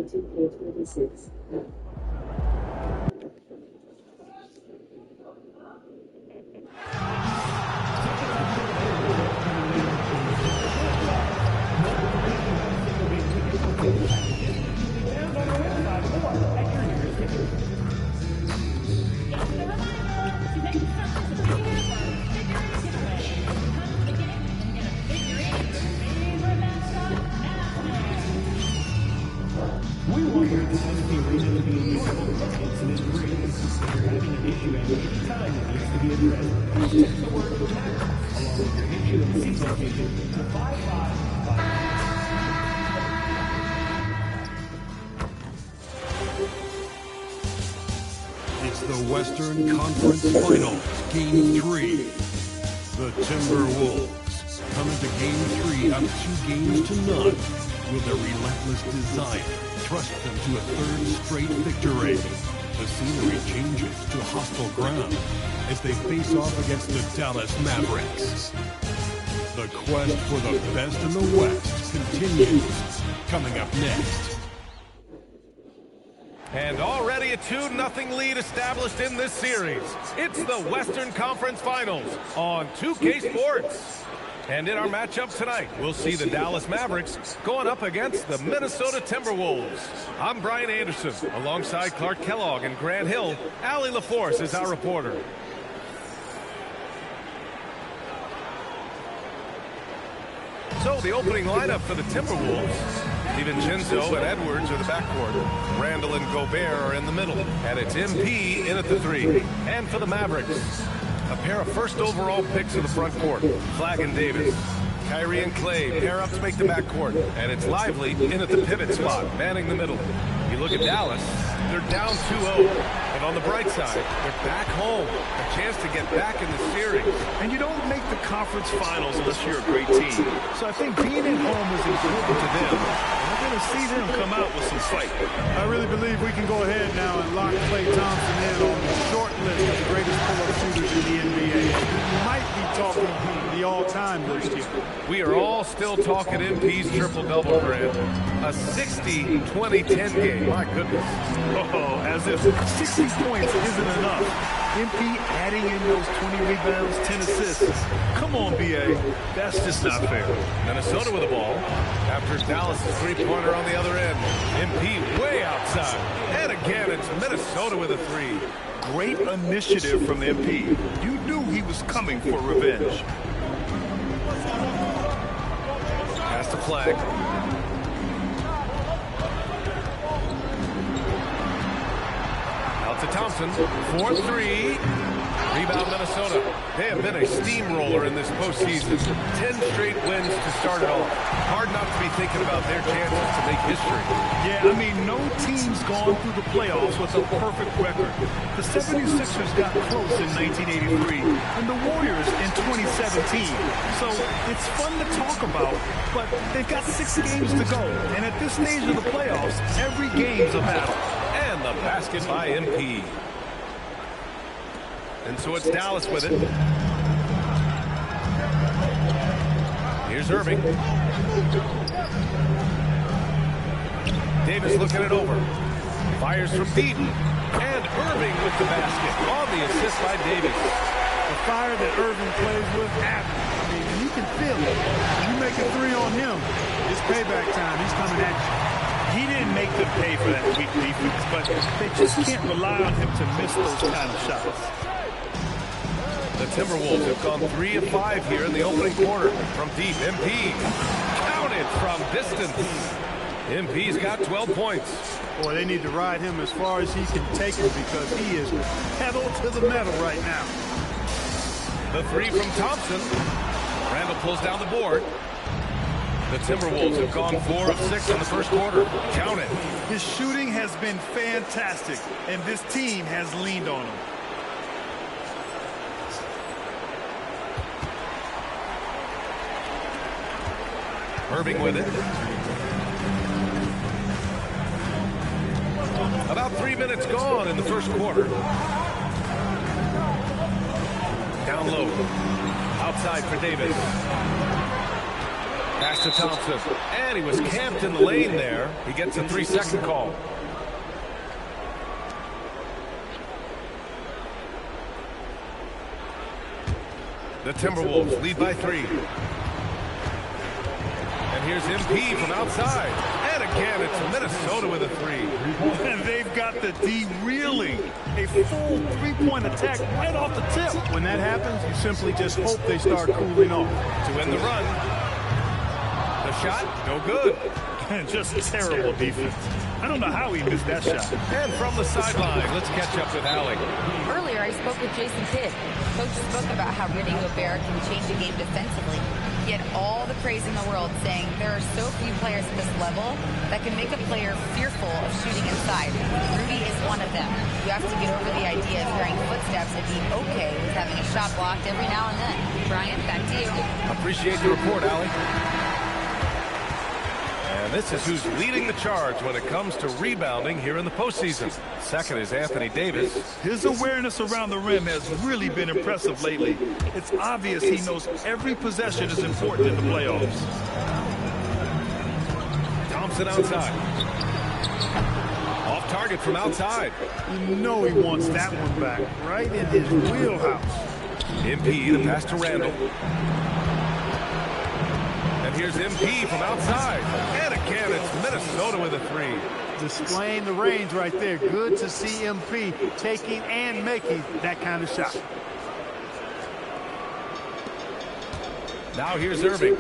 2K26. It's the Western Conference Finals, Game 3. The Timberwolves come into Game 3 up 2 games to none. Will their relentless desire thrust them to a third straight victory? The scenery changes to hostile ground as they face off against the Dallas Mavericks. The quest for the best in the West continues. Coming up next. And already a 2-0 lead established in this series. It's the Western Conference Finals on 2K Sports. And in our matchup tonight, we'll see the Dallas Mavericks going up against the Minnesota Timberwolves. I'm Brian Anderson, alongside Clark Kellogg and Grant Hill. Allie LaForce is our reporter. So the opening lineup for the Timberwolves. DiVincenzo and Edwards are the backcourt. Randall and Gobert are in the middle. And it's MP in at the 3. And for the Mavericks, a pair of first overall picks in the front court. Flagg and Davis. Kyrie and Clay pair up to make the backcourt. And it's Lively in at the pivot spot, manning the middle. You look at Dallas, They're down 2-0. But on the bright side, they're back home. A chance to get back in the series. And you don't make the conference finals unless you're a great team. So I think being at home is important to them. We're going to see them come out with some fight. I really believe we can go ahead now and lock Klay Thompson in on the short list of the greatest pull-up shooters in the NBA. We might be talking the all-time list here. We are all still talking MP's triple-double, Grant. A 60-20-10 game. My goodness. Oh, as if 60 points isn't enough. MP adding in those 20 rebounds, 10 assists. Come on, BA. That's just not fair. Minnesota with the ball. After Dallas' three-pointer on the other end. MP way outside. And again, it's Minnesota with a three. Great initiative from MP. You knew he was coming for revenge. Pass the flag. Out to Thompson. 4-3. Rebound Minnesota. They have been a steamroller in this postseason. 10 straight wins to start it off. Hard not to be thinking about their chances to make history. Yeah, I mean, no team's gone through the playoffs with a perfect record. The 76ers got close in 1983 and the Warriors in 2017. So it's fun to talk about, but they've got 6 games to go. And at this stage of the playoffs, every game's a battle. And the basket by MP. And so it's Dallas with it. Here's Irving. Davis looking it over. Fires from deep. And Irving with the basket on the assist by Davis. The fire that Irving plays with happens. I mean, you can feel it. When you make a three on him, it's payback time. He's coming at you. He didn't make them pay for that weak defense, but they just can't rely on him to miss those kind of shots. The Timberwolves have gone 3 of 5 here in the opening quarter. From deep, MP counted from distance. MP's got 12 points. Boy, they need to ride him as far as he can take him because he is pedal to the metal right now. The three from Thompson. Randall pulls down the board. The Timberwolves have gone 4 of 6 in the first quarter. Count it. His shooting has been fantastic, and this team has leaned on him. Irving with it. About 3 minutes gone in the first quarter. Down low. Outside for Davis. Pass to Thompson. And he was camped in the lane there. He gets a 3-second call. The Timberwolves lead by 3. And here's MP from outside. And again, it's Minnesota with a 3. And they've got the D reeling. A full three-point attack right off the tip. When that happens, you simply just hope they start cooling off. To end the run. The shot, no good. Just terrible defense. I don't know how he missed that shot. And from the sideline, let's catch up with Allie. Earlier, I spoke with Jason Kidd. Coach spoke about how Rudy Gobert can change a game defensively. He had all the praise in the world, saying there are so few players at this level that can make a player fearful of shooting inside. Rudy is one of them. You have to get over the idea of hearing footsteps and being okay with having a shot blocked every now and then. Brian, back to you. Appreciate the report, Allie. And this is who's leading the charge when it comes to rebounding here in the postseason. Second is Anthony Davis. His awareness around the rim has really been impressive lately. It's obvious he knows every possession is important in the playoffs. Thompson outside. Off target from outside. You know he wants that one back, right in his wheelhouse. MP, the pass to Randall. And here's MP from outside. And again, it's Minnesota with a 3. Displaying the range right there. Good to see MP taking and making that kind of shot. Now here's Irving.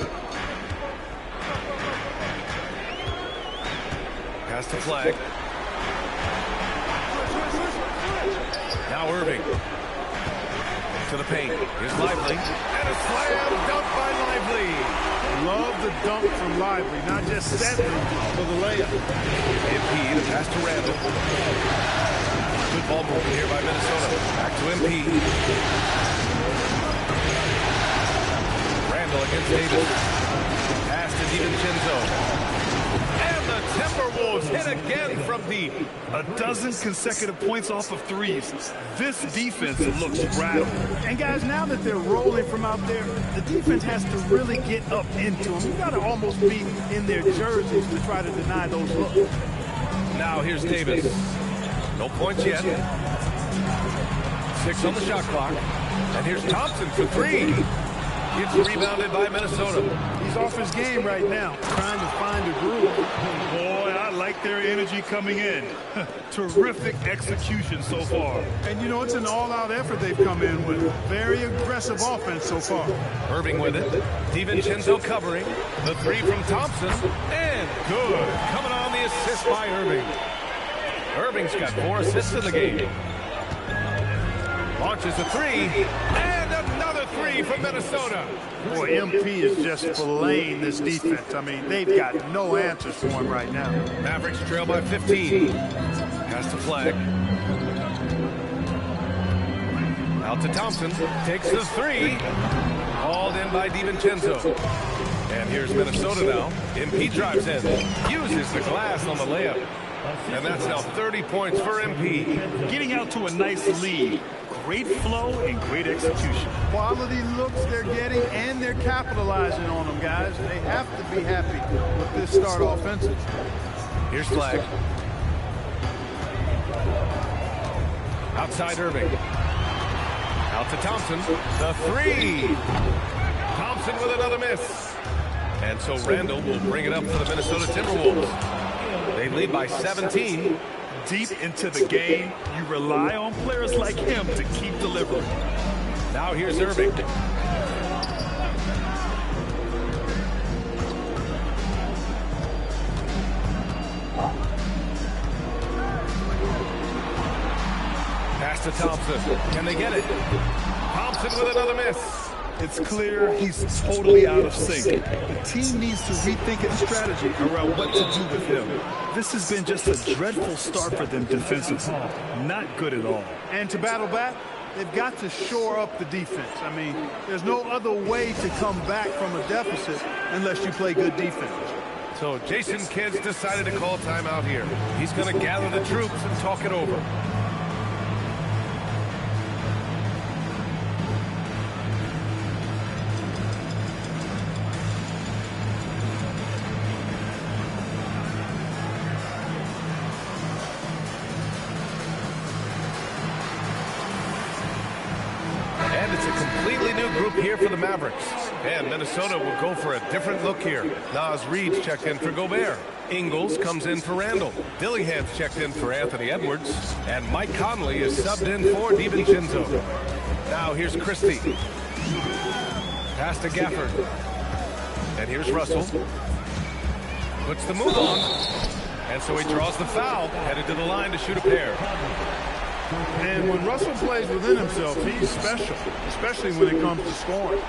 Pass the flag. Now Irving. To to the paint. Here's Lively. And a slam dunk by Lively. Love the dunk from Lively, not just settling for the layup. MP, the pass to Randall. Good ball movement here by Minnesota. Back to MP. Randall against Davis. Pass to DiVincenzo. And the Timberwolves hit again from deep. A dozen consecutive points off of threes. This defense looks rattled. And guys, now that they're rolling from out there, the defense has to really get up into them. You got to almost be in their jerseys to try to deny those looks. Now here's Davis. No points yet. 6 on the shot clock. And here's Thompson for 3. It's rebounded by Minnesota. He's off his game right now, trying to find a groove. Boy, I like their energy coming in. Terrific execution so far. And you know, it's an all-out effort they've come in with. Very aggressive offense so far. Irving with it. DiVincenzo covering. The 3 from Thompson. And good. Coming on the assist by Irving. Irving's got 4 assists in the game. Launches a 3. And another 3 from Minnesota. Boy, MP is just filleting this defense. I mean, they've got no answers for him right now. Mavericks trail by 15. Pass to Flag. Out to Thompson. Takes the 3. Hauled in by DiVincenzo. And here's Minnesota now. MP drives in. Uses the glass on the layup. And that's now 30 points for MP. Getting out to a nice lead. Great flow and great execution. Quality looks they're getting, and they're capitalizing on them, guys. They have to be happy with this start offensive. Here's Flag. Outside Irving. Out to Thompson. The 3. Thompson with another miss. And so Randall will bring it up for the Minnesota Timberwolves. They lead by 17. Deep into the game, you rely on players like him to keep delivering. Now here's Irving. Pass to Thompson. Can they get it? Thompson with another miss. It's clear he's totally out of sync. The team needs to rethink its strategy around what to do with him. This has been just a dreadful start for them defensively. Not good at all. And to battle back, they've got to shore up the defense. I mean, there's no other way to come back from a deficit unless you play good defense. So Jason Kidd's decided to call timeout here. He's going to gather the troops and talk it over. Here for the Mavericks. And Minnesota will go for a different look here. Naz Reid's checked in for Gobert. Ingles comes in for Randall. Dillingham checked in for Anthony Edwards. And Mike Conley is subbed in for DiVincenzo. Now here's Christie. Pass to Gafford. And here's Russell. Puts the move on. And so he draws the foul. Headed to the line to shoot a pair. And when Russell plays within himself, he's special, especially when it comes to scoring.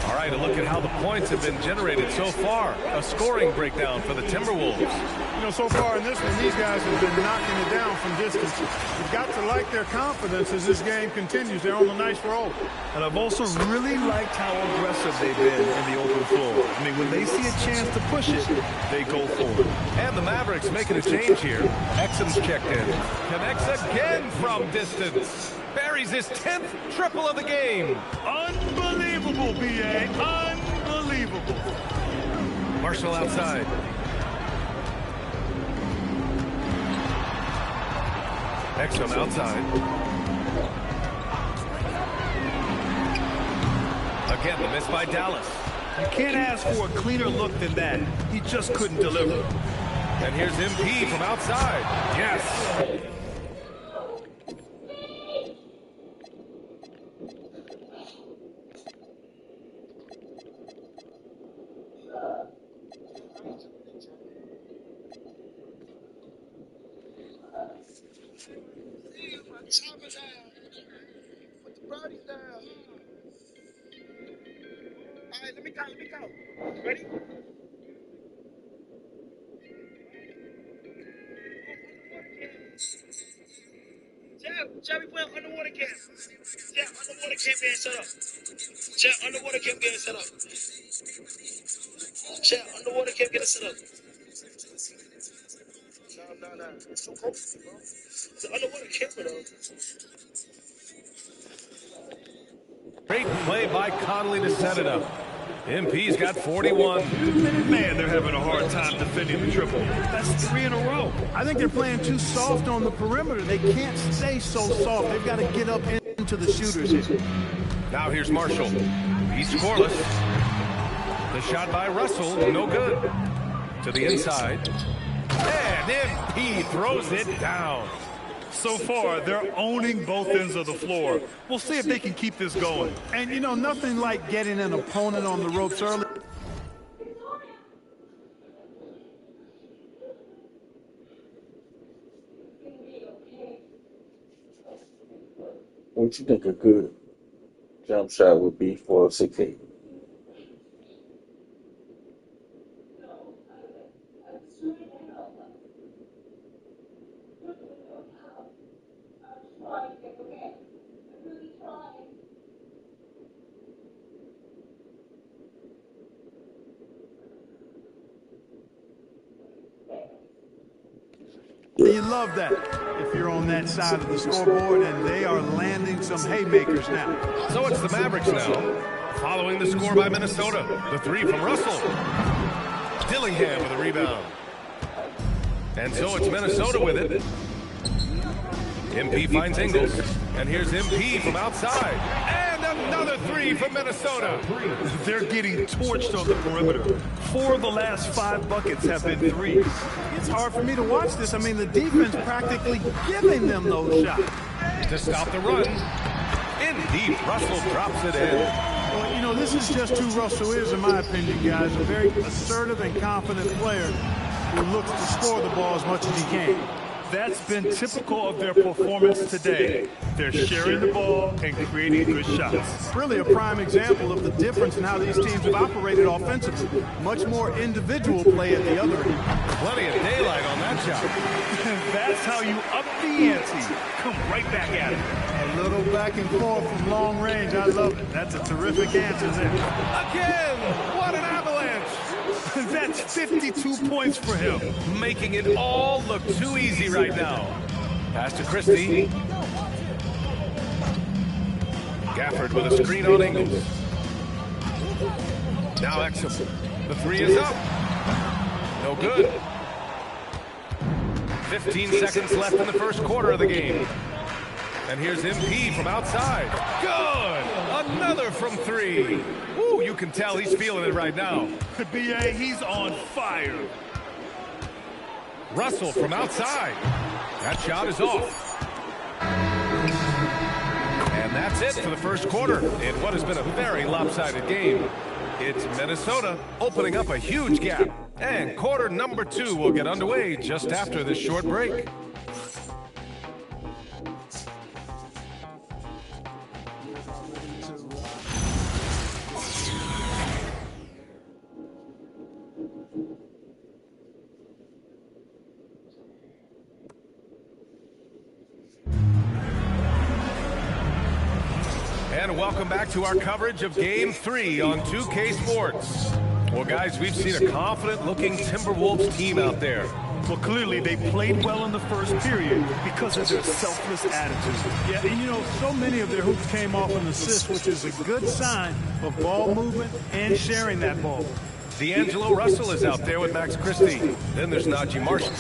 All right, a look at how the points have been generated so far. A scoring breakdown for the Timberwolves. You know, so far in this one, these guys have been knocking it down from distance. You've got to like their confidence as this game continues. They're on a nice roll. And I've also really liked how aggressive they've been in the open floor. I mean, when they see a chance to push it, they go for it. And the Mavericks making a change here. Exum's checked in. Connects again from distance. Buries his 10th triple of the game. Unbelievable, B.A. Unbelievable. Marshall outside. Exum outside. Again, the miss by Dallas. You can't ask for a cleaner look than that. He just couldn't deliver. And here's MP from outside. Yes. Great play by Conley to set it up. MP's got 41. Man, they're having a hard time defending the triple. That's 3 in a row. I think they're playing too soft on the perimeter. They can't stay so soft. They've got to get up into the shooters here. Now here's Marshall. He's scoreless. The shot by Russell, no good. To the inside. And MP throws it down. So far, they're owning both ends of the floor. We'll see if they can keep this going. And, you know, nothing like getting an opponent on the ropes early. What you think a good jump shot would be for a 6'8"? You love that if you're on that side of the scoreboard, and they are landing some haymakers now. So it's the Mavericks now, following the score by Minnesota. The three from Russell. Dillingham with a rebound. And so it's Minnesota with it. MP finds Ingles. And here's MP from outside. And another three from Minnesota. They're getting torched on the perimeter. 4 of the last 5 buckets have been threes. It's hard for me to watch this. I mean, the defense practically giving them those shots. To stop the run. In deep, Russell drops it in. Well, you know, this is just who Russell is, in my opinion, guys. A very assertive and confident player who looks to score the ball as much as he can. That's been typical of their performance today. They're sharing the ball and creating good shots. Really a prime example of the difference in how these teams have operated offensively. Much more individual play at the other end. Plenty of daylight on that shot. That's how you up the ante. Come right back at it. A little back and forth from long range. I love it. That's a terrific answer there. Again! What an avalanche! That's 52 points for him. Making it all look too easy right now. Pass to Christie. Gafford with a screen on Ingles. Now Exum. The three is up. No good. 15 seconds left in the first quarter of the game. And here's MP from outside. Good! Another from 3. Woo, you can tell he's feeling it right now. B.A., he's on fire. Russell from outside. That shot is off. And that's it for the first quarter in what has been a very lopsided game. It's Minnesota opening up a huge gap. And quarter number 2 will get underway just after this short break. And welcome back to our coverage of Game 3 on 2K Sports. Well, guys, we've seen a confident-looking Timberwolves team out there. Well, clearly they played well in the first period because of their selfless attitude. Yeah, and you know, so many of their hoops came off an assist, which is a good sign of ball movement and sharing that ball. D'Angelo Russell is out there with Max Christie. Then there's Najee Marshall.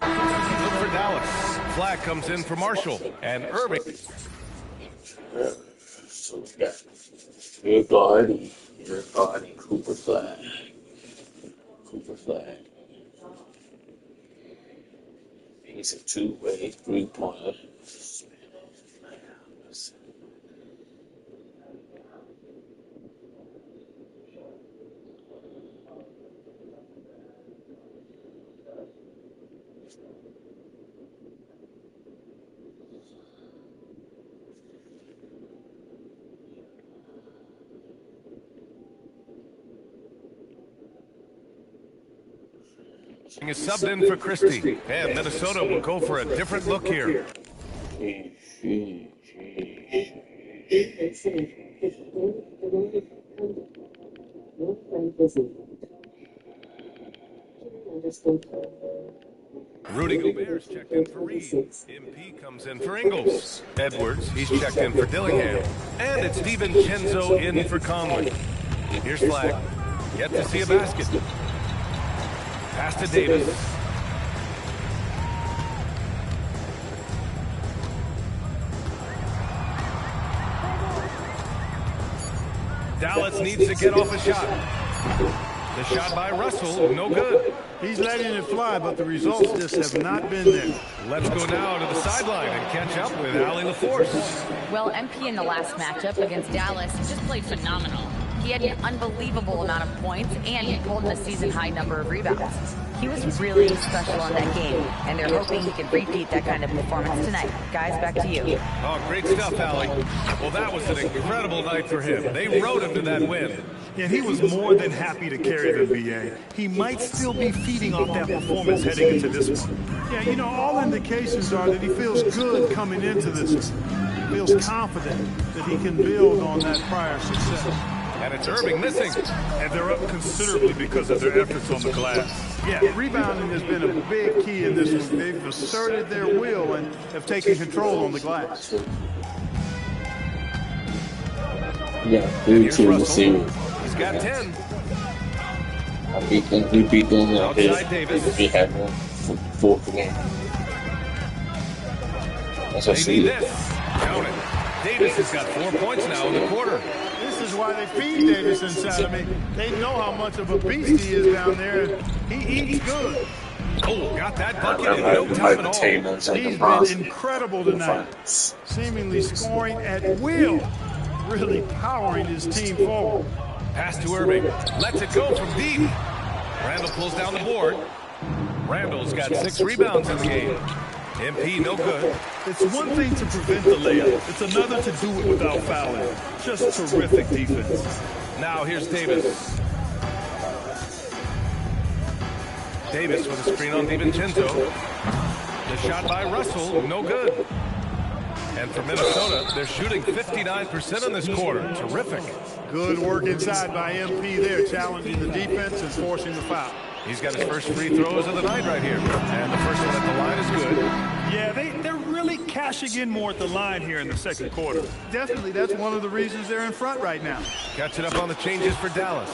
Look for Dallas. Flag comes in for Marshall and Irving. So we got regarding Cooper Flag. He's makes it two-way, three-pointer. Is subbed in for Christie, and Minnesota will go for a different look here. Rudy Gobert's checked in for Reed. MP comes in for Ingles. Edwards, he's checked in for Dillingham. And it's DiVincenzo in for Conley. Here's Flag. Yet to see a basket. Pass to Davis. Dallas needs to get off a shot. The shot by Russell, no good. He's letting it fly, but the results just have not been there. Let's go now to the sideline and catch up with Allie LaForce. Well, MP in the last matchup against Dallas just played phenomenal. He had an unbelievable amount of points, and he pulled in a season-high number of rebounds. He was really special in that game, and they're hoping he can repeat that kind of performance tonight. Guys, back to you. Oh, great stuff, Allie. Well, that was an incredible night for him. They rode him to that win. Yeah, he was more than happy to carry the BA. He might still be feeding off that performance heading into this one. Yeah, you know, all indications are that he feels good coming into this. He feels confident that he can build on that prior success. And it's Irving missing. And they're up considerably because of their efforts on the glass. Yeah, rebounding has been a big key in this one. They've asserted their will and have taken control on the glass. Yeah, we team the series. He's got 10. We beat them outside Davis. We had them for fourth game. That's what I see. Count it. Davis has got 4 points now in the quarter. This is why they feed Davis inside of me. They know how much of a beast he is down there. He eats good. Oh, got that bucket in no time at all. He's been incredible tonight. Seemingly scoring at will. Really powering his team forward. Pass to Irving. Lets it go from deep. Randall pulls down the board. Randall's got 6 rebounds in the game. MP, no good. It's one thing to prevent the layup. It's another to do it without fouling. Just terrific defense. Now here's Davis. Davis with a screen on DiVincenzo. The shot by Russell, no good. And for Minnesota, they're shooting 59% in this quarter. Terrific. Good work inside by MP there, challenging the defense and forcing the foul. He's got his first free throws of the night right here. And the first one at the line is good. Yeah, they're really cashing in more at the line here in the second quarter. Definitely, that's one of the reasons they're in front right now. Catching up on the changes for Dallas.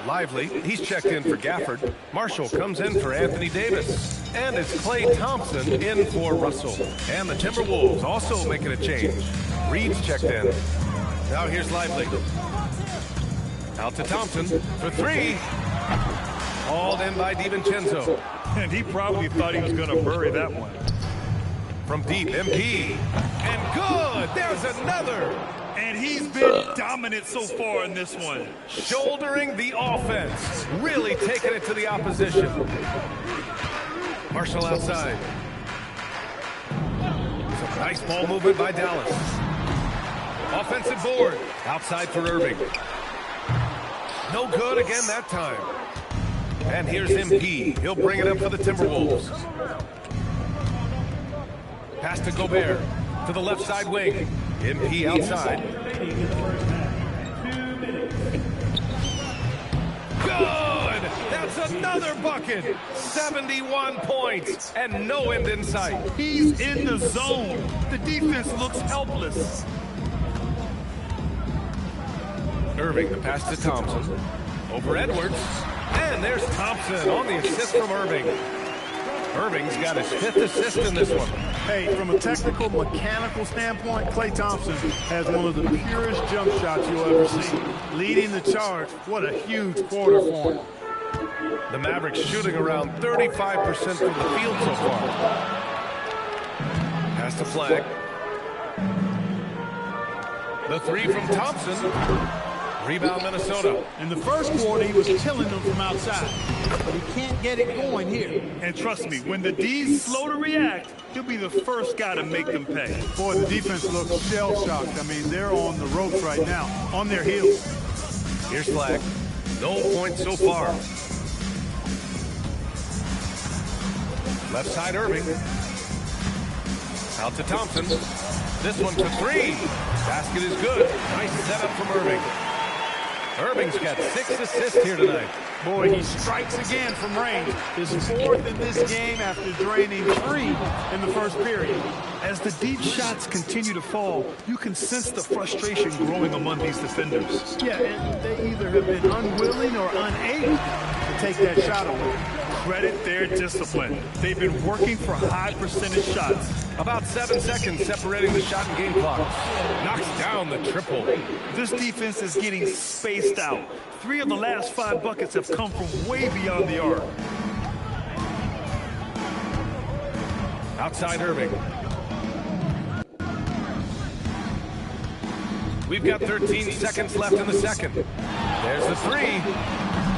Lively, he's checked in for Gafford. Marshall comes in for Anthony Davis. And it's Klay Thompson in for Russell. And the Timberwolves also making a change. Reed's checked in. Now here's Lively. Out to Thompson for 3. Hauled in by DiVincenzo. And he probably thought he was going to bury that one. From deep, MP. And good! There's another! And he's been dominant so far in this one. Shouldering the offense. Really taking it to the opposition. Marshall outside. Some nice ball movement by Dallas. Offensive board. Outside for Irving. No good again that time. And here's MP. He'll bring it up for the Timberwolves. Pass to Gobert. To the left side wing. MP outside. Good! That's another bucket! 71 points and no end in sight. He's in the zone. The defense looks helpless. Irving, the pass to Thompson. Over Edwards. And there's Thompson on the assist from Irving. Irving's got his 5th assist in this one. Hey, from a technical, mechanical standpoint, Klay Thompson has one of the purest jump shots you'll ever see. Leading the charge, what a huge quarter for him. The Mavericks shooting around 35% from the field so far. Pass to Flag. The three from Thompson. Rebound Minnesota. In the first quarter, he was killing them from outside. But he can't get it going here. And trust me, when the D's slow to react, he'll be the first guy to make them pay. Boy, the defense looks shell-shocked. I mean, they're on the ropes right now, on their heels. Here's Flag. No points so far. Left side Irving. Out to Thompson. This one to three. Basket is good. Nice setup from Irving. Irving's got 6 assists here tonight. Boy, he strikes again from range. His fourth in this game after draining 3 in the first period. As the deep shots continue to fall, you can sense the frustration growing among these defenders. Yeah, and they either have been unwilling or unable to take that shot away. Credit their discipline. They've been working for high percentage shots. About 7 seconds separating the shot and game clock. Knocks down the triple. This defense is getting spaced out. 3 of the last 5 buckets have come from way beyond the arc. Outside Irving. We've got 13 seconds left in the second. There's the three.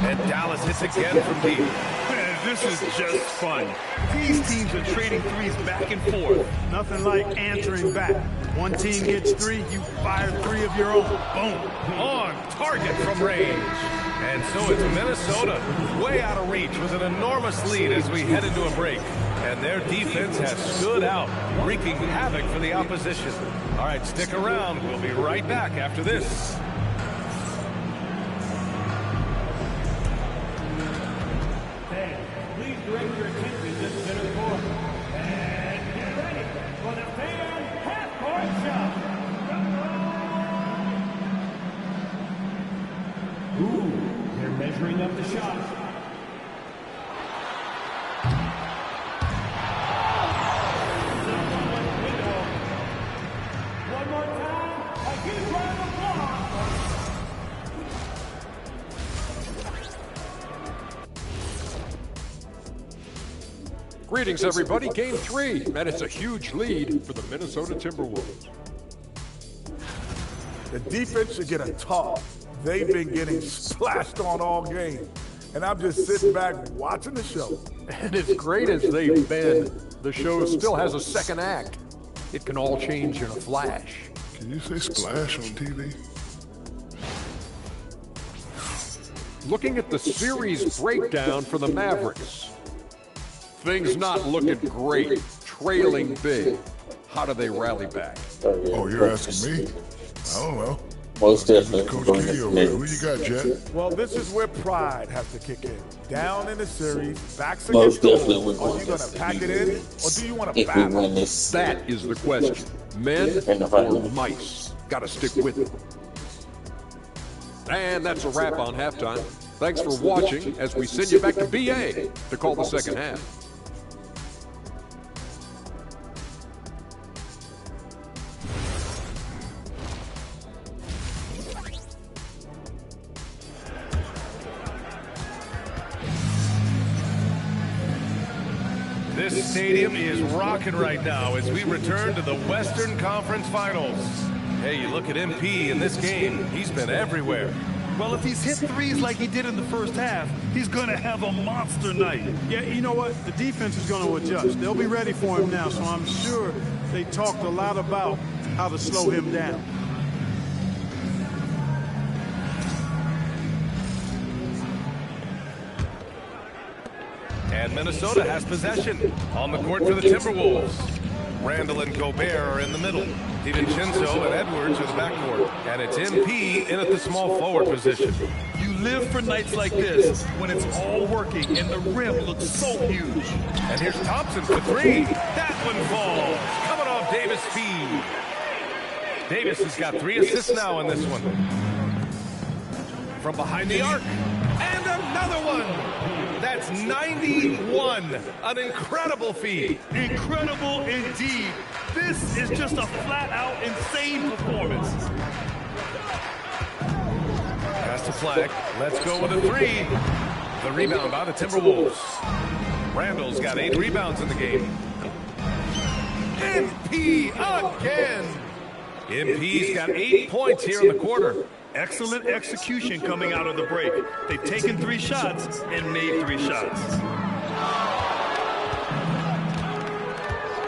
And Dallas hits again from deep. Man, this is just fun. These teams are trading threes back and forth. Nothing like answering back. One team gets 3, you fire 3 of your own. Boom. On target from range. And so it's Minnesota way out of reach with an enormous lead as we head into a break. And their defense has stood out, wreaking havoc for the opposition. All right, stick around. We'll be right back after this. Please direct your attention to the center court. And get ready for the fan half-court shot. Ooh, they're measuring up the shot. One more time. A huge round of applause. Greetings, everybody. Game 3, and it's a huge lead for the Minnesota Timberwolves. The defense should get a talk. They've been getting splashed on all game. And I'm just sitting back watching the show. And as great as they've been, the show still has a second act. It can all change in a flash. Can you say splash on TV? Looking at the series breakdown for the Mavericks. Things not looking great, trailing big. How do they rally back? Oh, you're asking me? I don't know. Most definitely. Coach K over there. Who you got, Jet? Well, this is where pride has to kick in. Down in the series, backs Most against goals. definitely. Are you going to pack it in, or do you want to If we battle? win this, That is the question. Men or mice? Gotta stick with it. And that's a wrap on halftime. Thanks for watching as we send you back to BA to call the second half. This stadium is rocking right now as we return to the Western Conference Finals. Hey, you look at MP in this game, he's been everywhere. Well, if he's hit threes like he did in the first half, he's going to have a monster night. Yeah, you know what? The defense is going to adjust. They'll be ready for him now, so I'm sure they talked a lot about how to slow him down. And Minnesota has possession on the court for the Timberwolves. Randall and Gobert are in the middle. DiVincenzo and Edwards are the backcourt. And it's MP in at the small forward position. You live for nights like this when it's all working and the rim looks so huge. And here's Thompson for three. That one falls. Coming off Davis' speed. Davis has got 3 assists now in this one. From behind the arc. And another one. That's 91. An incredible feat. Incredible indeed. This is just a flat-out insane performance. Pass to Flag. Let's go with a 3. The rebound by the Timberwolves. Randall's got 8 rebounds in the game. MP again. MP's got 8 points here in the quarter. Excellent execution coming out of the break. They've taken 3 shots and made 3 shots.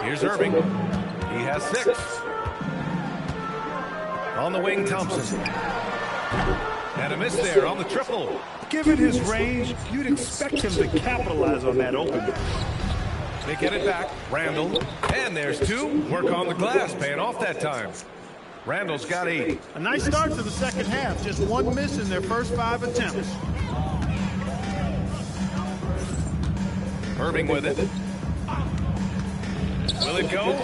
Here's Irving. He has 6. On the wing, Thompson. And a miss there on the triple. Given his range, you'd expect him to capitalize on that opening. They get it back. Randall. And there's 2. Work on the glass, paying off that time. Randall's got 8. A nice start to the second half. Just 1 miss in their first 5 attempts. Irving with it. Will it go?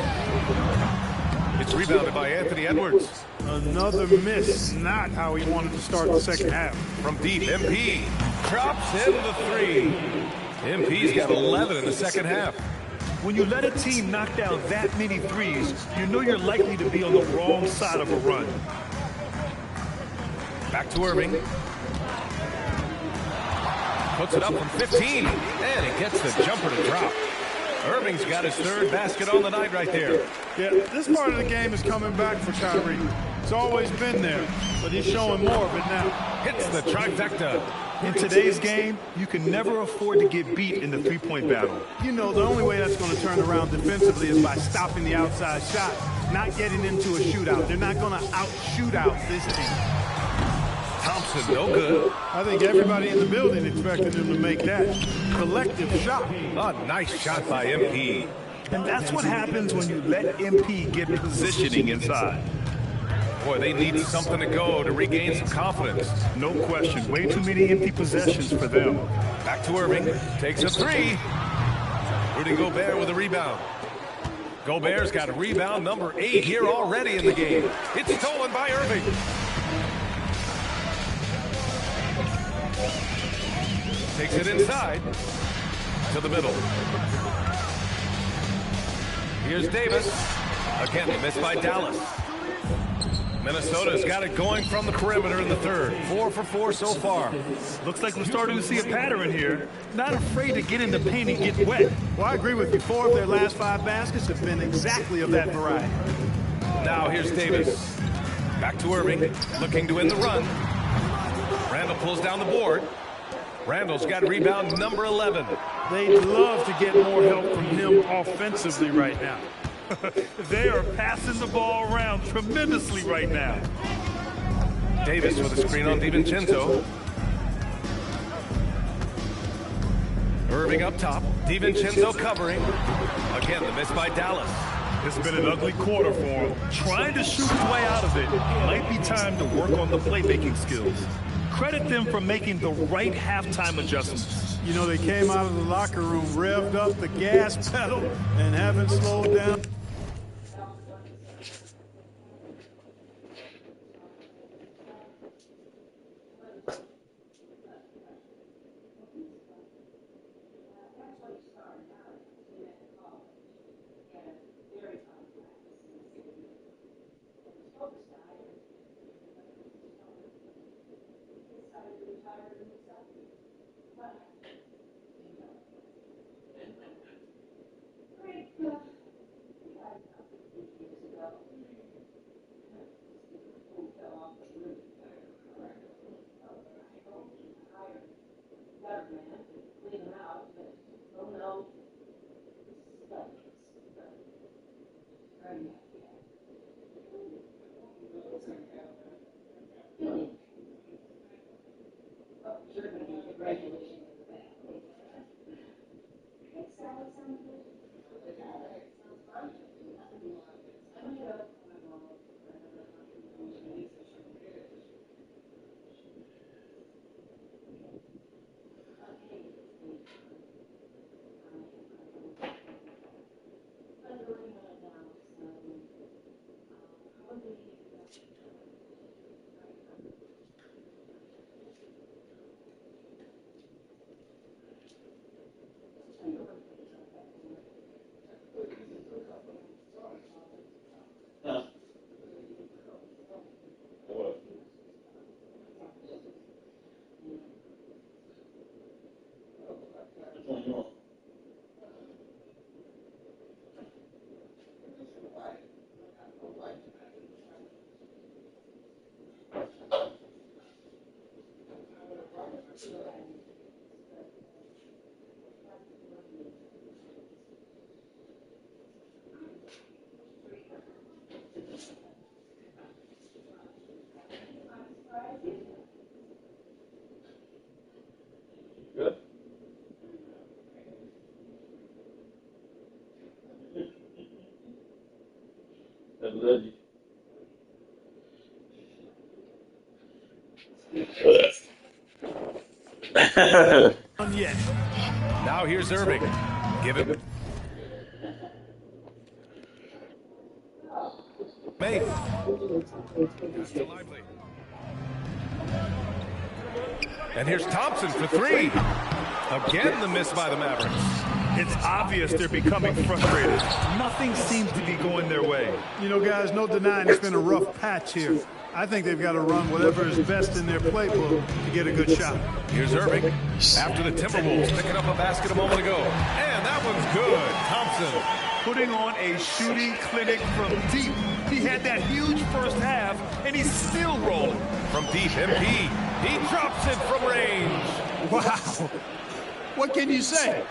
It's rebounded by Anthony Edwards. Another miss. Not how he wanted to start the second half. From deep, MP drops in the 3. MP's got 11 in the second half. When you let a team knock down that many threes, you know you're likely to be on the wrong side of a run. Back to Irving. Puts it up from 15, and he gets the jumper to drop. Irving's got his 3rd basket on the night right there. Yeah, this part of the game is coming back for Kyrie. It's always been there, but he's showing more of it now. Hits the trifecta. In today's game, you can never afford to get beat in the three-point battle. You know, the only way that's going to turn around defensively is by stopping the outside shot, not getting into a shootout. They're not going to out-shootout this team. Thompson, no good. I think everybody in the building expected him to make that collective shot. A nice shot by MP. And that's what happens when you let MP get positioning inside. Boy, they need something to go to regain some confidence. No question. Way too many empty possessions for them. Back to Irving. Takes a 3. Rudy Gobert with a rebound. Gobert's got a rebound number 8 here already in the game. It's stolen by Irving. Takes it inside to the middle. Here's Davis. Again, missed by Dallas. Minnesota's got it going from the perimeter in the 3rd. 4 for 4 so far. Looks like we're starting to see a pattern here. Not afraid to get in the paint and get wet. Well, I agree with you. 4 of their last 5 baskets have been exactly of that variety. Now here's Davis. Back to Irving, looking to end the run. Randall pulls down the board. Randall's got rebound number 11. They'd love to get more help from him offensively right now. They are passing the ball around tremendously right now. Davis with a screen on DiVincenzo. Irving up top. DiVincenzo covering. Again, the miss by Dallas. It's been an ugly quarter for him. Trying to shoot his way out of it. Might be time to work on the playmaking skills. Credit them for making the right halftime adjustments. You know, they came out of the locker room, revved up the gas pedal, and haven't slowed down. Yet. Now here's Irving. Give it. Made. And here's Thompson for three. Again, the miss by the Mavericks. It's obvious they're becoming frustrated. Nothing seems to be going their way. You know, guys, no denying it's been a rough patch here. I think they've got to run whatever is best in their playbook to get a good shot. Here's Irving. After the Timberwolves picking up a basket a moment ago. And that one's good. Thompson putting on a shooting clinic from deep. He had that huge first half, and he's still rolling. From deep, MP. He drops it from range. Wow. What can you say?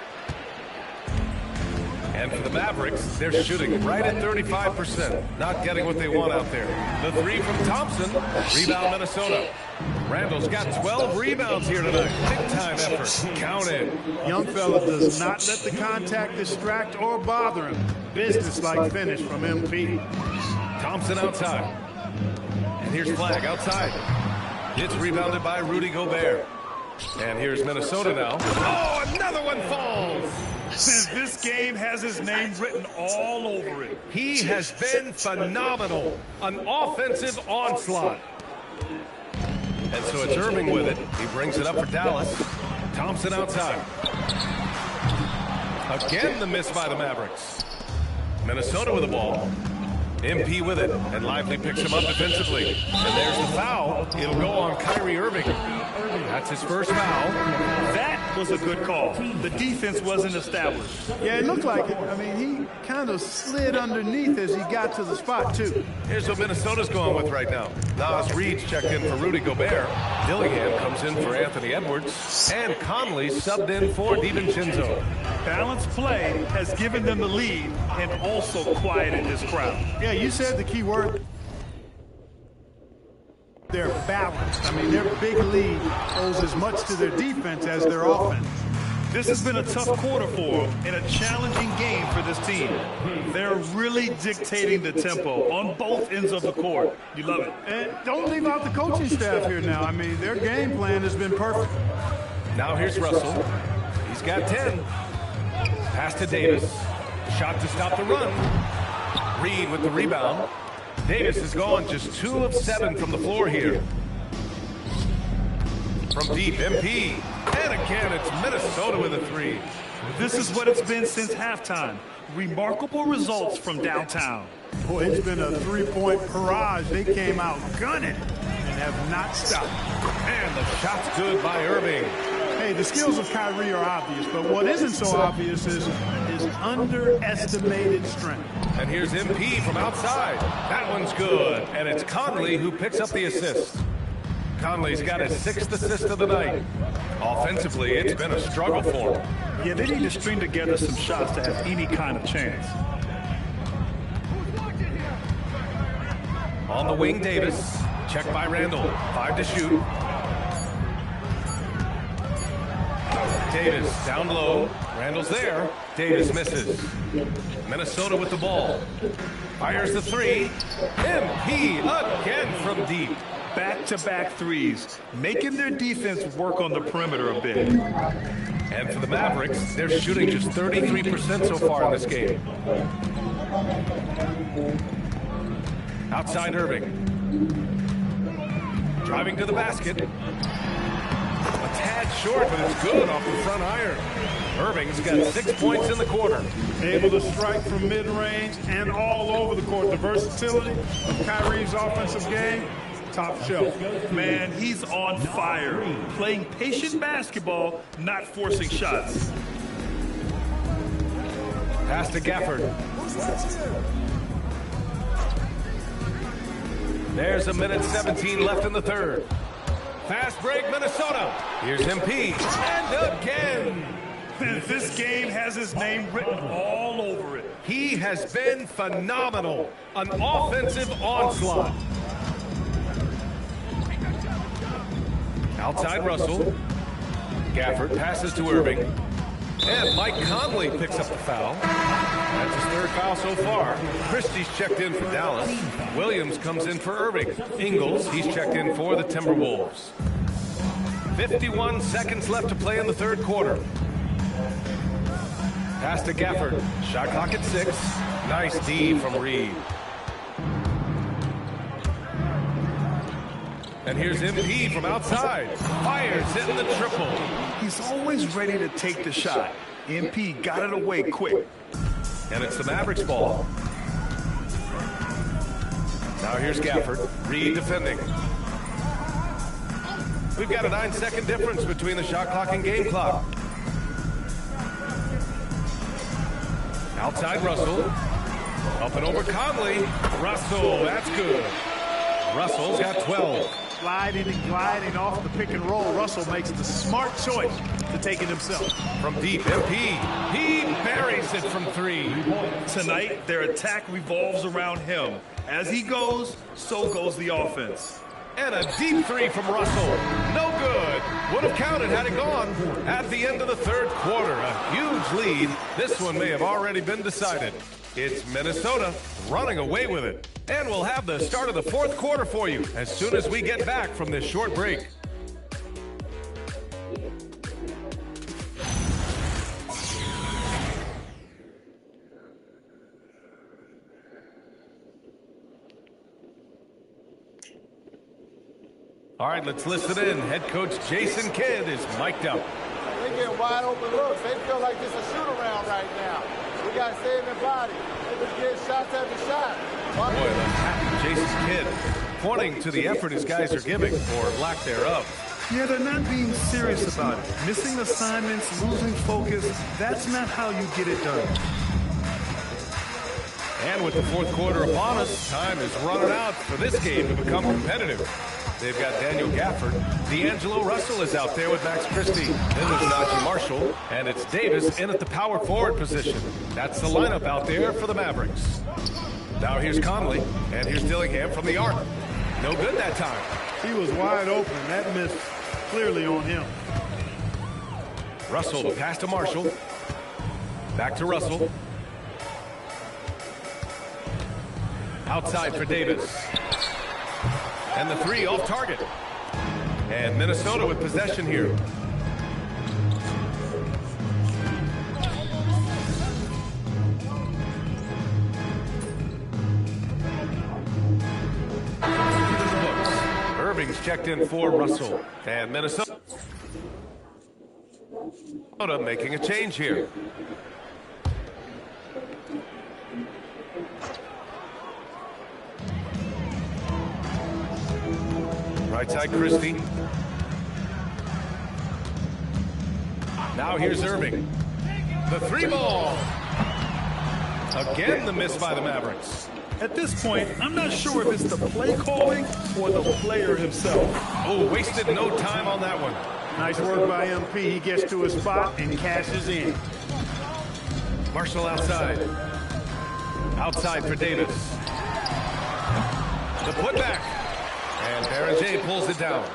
And for the Mavericks, they're shooting right at 35%. Not getting what they want out there. The three from Thompson. Rebound Minnesota. Randall's got 12 rebounds here tonight. Big-time effort. Count it. Young fella does not let the contact distract or bother him. Business-like finish from MP. Thompson outside. And here's Flag outside. It's rebounded by Rudy Gobert. And here's Minnesota now. Oh, another one falls. This game has his name written all over it. He has been phenomenal. An offensive onslaught. And so it's Irving with it. He brings it up for Dallas. Thompson outside. Again, the miss by the Mavericks. Minnesota with the ball. MP with it, and Lively picks him up defensively. And there's the foul. It'll go on Kyrie Irving. That's his first foul. That was a good call. The defense wasn't established. Yeah, it looked like it. I mean, he kind of slid underneath as he got to the spot, too. Here's what Minnesota's going with right now. Nas Reed's checked in for Rudy Gobert. Dillingham comes in for Anthony Edwards. And Conley subbed in for DiVincenzo. Balanced play has given them the lead and also quieted this crowd. Yeah, you said the key word. They're balanced. I mean, their big lead owes as much to their defense as their offense. This has been a tough quarter for them and a challenging game for this team. They're really dictating the tempo on both ends of the court. You love it. And don't leave out the coaching staff here now. I mean, their game plan has been perfect. Now here's Russell. He's got 10. Pass to Davis. Shot to stop the run. Reed with the rebound. Davis is gone just 2 of 7 from the floor here. From deep, MP. And again, it's Minnesota with a 3. This is what it's been since halftime. Remarkable results from downtown. Boy, it's been a three-point barrage. They came out gunning and have not stopped. And the shot's good by Irving. Hey, the skills of Kyrie are obvious, but what isn't so obvious is his underestimated strength. And here's MP from outside. That one's good. And it's Conley who picks up the assist. Conley's got his 6th assist of the night. Offensively, it's been a struggle for him. Yeah, they need to string together some shots to have any kind of chance. On the wing, Davis. Checked by Randall. 5 to shoot. Davis down low. Randall's there. Davis misses. Minnesota with the ball. Fires the 3. MP again from deep. Back-to-back threes, making their defense work on the perimeter a bit. And for the Mavericks, they're shooting just 33% so far in this game. Outside Irving. Driving to the basket. A tad short, but it's good off the front iron. Irving's got 6 points in the quarter. Able to strike from mid-range and all over the court. The versatility of Kyrie's offensive game, top shelf. Man, he's on fire. Playing patient basketball, not forcing shots. Pass to Gafford. There's a minute 17 left in the third. Fast break, Minnesota. Here's MP. And again. This game has his name written all over it. He has been phenomenal. An offensive onslaught. Outside Russell. Gafford passes to Irving. And Mike Conley picks up the foul. That's his third foul so far. Christie's checked in for Dallas. Williams comes in for Irving. Ingles, he's checked in for the Timberwolves. 51 seconds left to play in the third quarter. Pass to Gafford. Shot clock at 6. Nice D from Reed. And here's MP from outside. Fires, hitting the triple. He's always ready to take the shot. MP got it away quick. And it's the Mavericks ball. Now here's Gafford. Reed defending. We've got a 9-second difference between the shot clock and game clock. Outside Russell. Up and over Conley. Russell, that's good. Russell's got 12. Sliding and gliding off the pick and roll. Russell makes the smart choice to take it himself. From deep, MP. He buries it from 3. Tonight, their attack revolves around him. As he goes, so goes the offense. And a deep 3 from Russell. No good. Would have counted had it gone. At the end of the third quarter, a huge lead. This one may have already been decided. It's Minnesota running away with it. And we'll have the start of the fourth quarter for you as soon as we get back from this short break. All right, let's listen in. Head coach Jason Kidd is mic'd up. They get wide open looks. They feel like it's a shoot-around right now. We got to save their body. They just get shots after shot. Boy, the happy Jason Kidd pointing to the effort his guys are giving, or lack thereof. Yeah, they're not being serious about it. Missing assignments, losing focus, that's not how you get it done. And with the fourth quarter upon us, time is running out for this game to become competitive. They've got Daniel Gafford. D'Angelo Russell is out there with Max Christie. Then there's Najee Marshall. And it's Davis in at the power forward position. That's the lineup out there for the Mavericks. Now here's Conley. And here's Dillingham from the arc. No good that time. He was wide open. That missed clearly on him. Russell, the pass to Marshall. Back to Russell. Outside for Davis. And the 3 off target. And Minnesota with possession here. Irving's checked in for Russell. And Minnesota making a change here. Right side Christie. Now here's Irving. The 3 ball. Again the miss by the Mavericks. At this point, I'm not sure if it's the play calling or the player himself. Oh, wasted no time on that one. Nice work by MP. He gets to his spot and cashes in. Marshall outside. Outside for Davis. The putback. And Baron J pulls it down.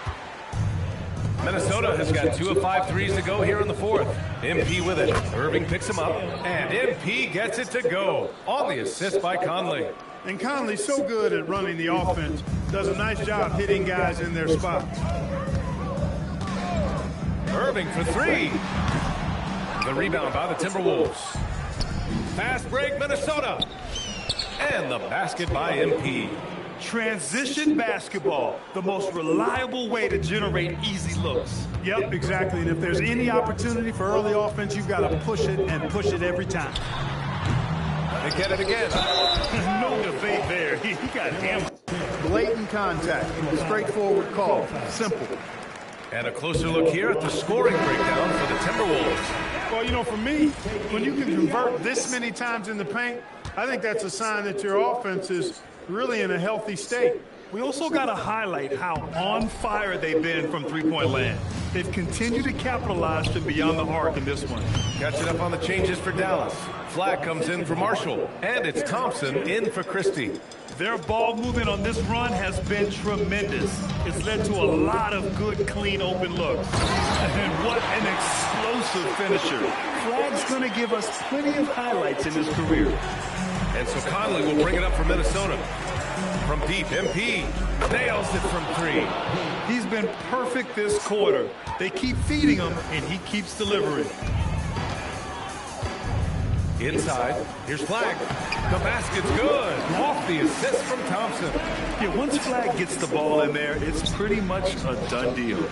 Minnesota has got 2 of 5 threes to go here in the fourth. MP with it. Irving picks him up. And MP gets it to go on the assist by Conley. And Conley's so good at running the offense. Does a nice job hitting guys in their spots. Irving for 3. The rebound by the Timberwolves. Fast break, Minnesota. And the basket by MP. Transition basketball, the most reliable way to generate easy looks. Yep, exactly. And if there's any opportunity for early offense, you've got to push it and push it every time. They get it again. No debate there. He got hammered. Blatant contact. Straightforward call. Simple. And a closer look here at the scoring breakdown for the Timberwolves. Well, you know, for me, when you can convert this many times in the paint, I think that's a sign that your offense is really in a healthy state. We also got to highlight how on fire they've been from three-point land. They've continued to capitalize from beyond the arc in this one. Catching up on the changes for Dallas. Flag comes in for Marshall, and it's Thompson in for Christie. Their ball movement on this run has been tremendous. It's led to a lot of good, clean, open looks. And what an explosive finisher. Flag's going to give us plenty of highlights in his career. And so Conley will bring it up for Minnesota. From deep, MP nails it from 3. He's been perfect this quarter. They keep feeding him, and he keeps delivering. Inside, here's Flag. The basket's good. Off the assist from Thompson. Yeah, once Flag gets the ball in there, it's pretty much a done deal.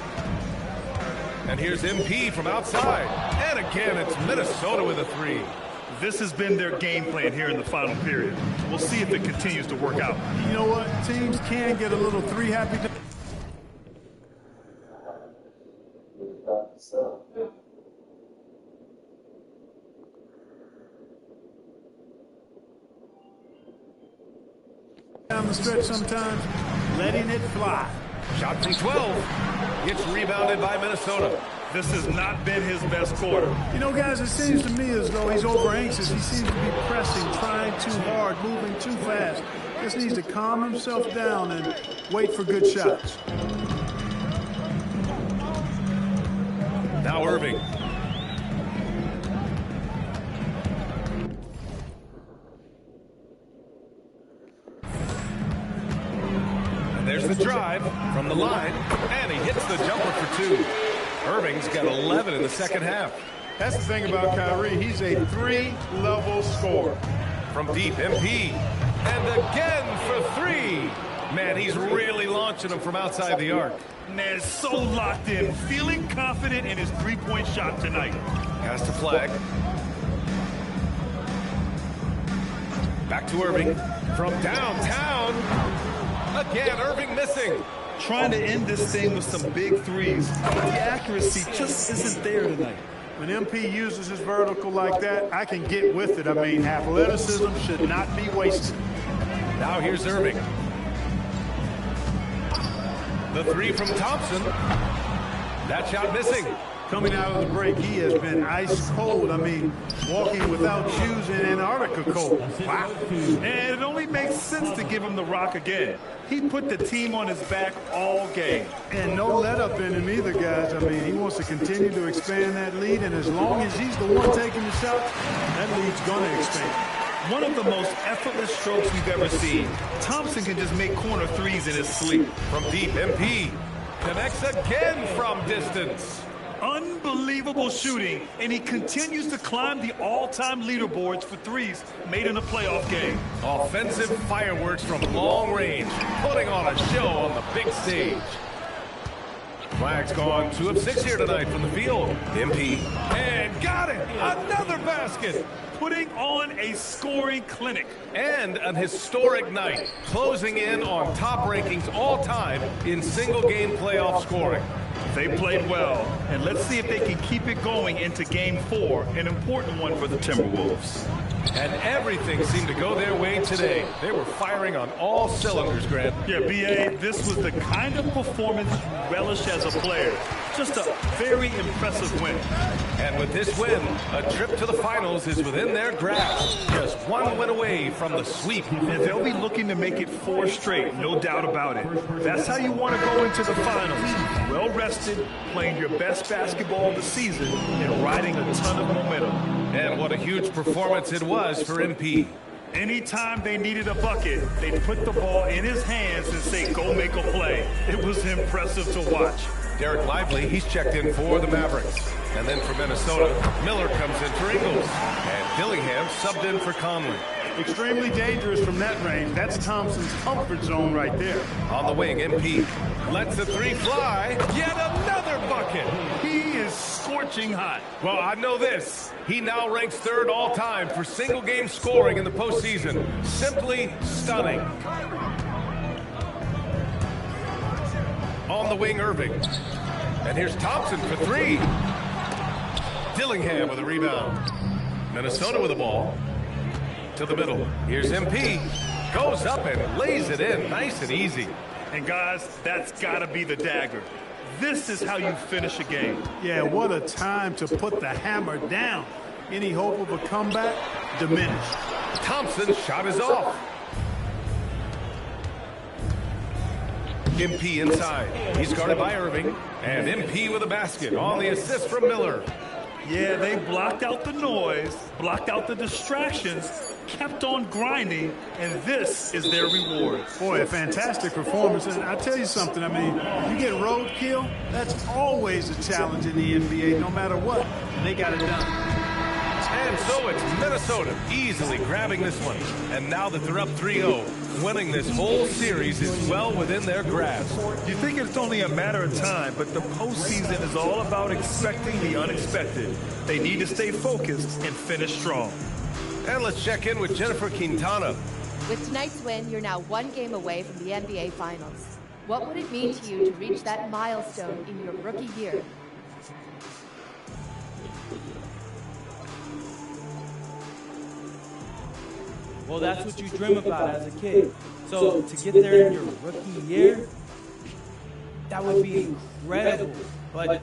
And here's MP from outside. And again, it's Minnesota with a 3. This has been their game plan here in the final period. We'll see if it continues to work out. You know what? Teams can get a little 3 happy. Down the stretch sometimes, letting it fly. Shot from 12. It's rebounded by Minnesota. This has not been his best quarter. You know, guys, it seems to me as though he's over anxious. He seems to be pressing, trying too hard, moving too fast. Just needs to calm himself down and wait for good shots. Now Irving. And there's the drive from the line, and he hits the jumper for 2. Irving's got 11 in the second half. That's the thing about Kyrie. He's a 3-level scorer. From deep, MP. And again for 3. Man, he's really launching them from outside the arc. Man, so locked in, feeling confident in his 3-point shot tonight. Pass to Flag. Back to Irving. From downtown. Again, Irving missing. Trying to end this thing with some big threes, but the accuracy just isn't there tonight. When MP uses his vertical like that, I can get with it. I mean, athleticism should not be wasted. Now here's Irving. The 3 from Thompson. That shot missing. Coming out of the break, he has been ice cold. I mean, walking without shoes in Antarctica cold. Wow. And it only makes sense to give him the rock again. He put the team on his back all game. And no let up in him either, guys. I mean, he wants to continue to expand that lead, and as long as he's the one taking the shot, that lead's going to expand. One of the most effortless strokes we've ever seen. Thompson can just make corner threes in his sleep. From deep, MP connects again from distance. Unbelievable shooting, and he continues to climb the all-time leaderboards for threes made in a playoff game. Offensive fireworks from long range, putting on a show on the big stage. Flag's gone 2 of 6 here tonight from the field. MP, and got it! Another basket! Putting on a scoring clinic. And an historic night, closing in on top rankings all time in single-game playoff scoring. They played well, and let's see if they can keep it going into Game 4, an important one for the Timberwolves. And everything seemed to go their way today. They were firing on all cylinders, Grant. Yeah, B.A., this was the kind of performance you relish as a player. Just a very impressive win. And with this win, a trip to the finals is within their grasp. Just 1 win away from the sweep. And they'll be looking to make it 4 straight, no doubt about it. That's how you want to go into the finals. Well rested, playing your best basketball of the season, and riding a ton of momentum. And what a huge performance it was for MP. Anytime they needed a bucket, they'd put the ball in his hands and say, go make a play. It was impressive to watch. Derek Lively, he's checked in for the Mavericks. And then for Minnesota, Miller comes in for Ingles. And Dillingham subbed in for Conley. Extremely dangerous from that range. That's Thompson's comfort zone right there. On the wing, MP lets the 3 fly. Yet another bucket. He is scorching hot. Well, I know this. He now ranks 3rd all-time for single-game scoring in the postseason. Simply stunning. On the wing, Irving. And here's Thompson for 3. Dillingham with a rebound. Minnesota with the ball. To the middle. Here's MP. Goes up and lays it in nice and easy. And guys, that's got to be the dagger. This is how you finish a game. Yeah, what a time to put the hammer down. Any hope of a comeback? Diminished. Thompson's shot is off. MP inside. He's guarded by Irving. And MP with a basket on the assist from Miller. Yeah, they blocked out the noise, blocked out the distractions, kept on grinding, and this is their reward. Boy, a fantastic performance. And I tell you something, I mean, you get roadkill, that's always a challenge in the NBA, no matter what. And they got it done. And so it's Minnesota easily grabbing this one. And now that they're up 3-0, winning this whole series is well within their grasp. You think it's only a matter of time, but the postseason is all about expecting the unexpected. They need to stay focused and finish strong. And let's check in with Jennifer Quintana. With tonight's win, you're now one game away from the NBA Finals. What would it mean to you to reach that milestone in your rookie year? Well, that's what you dream about as a kid. So to get there in your rookie year, that would be incredible. But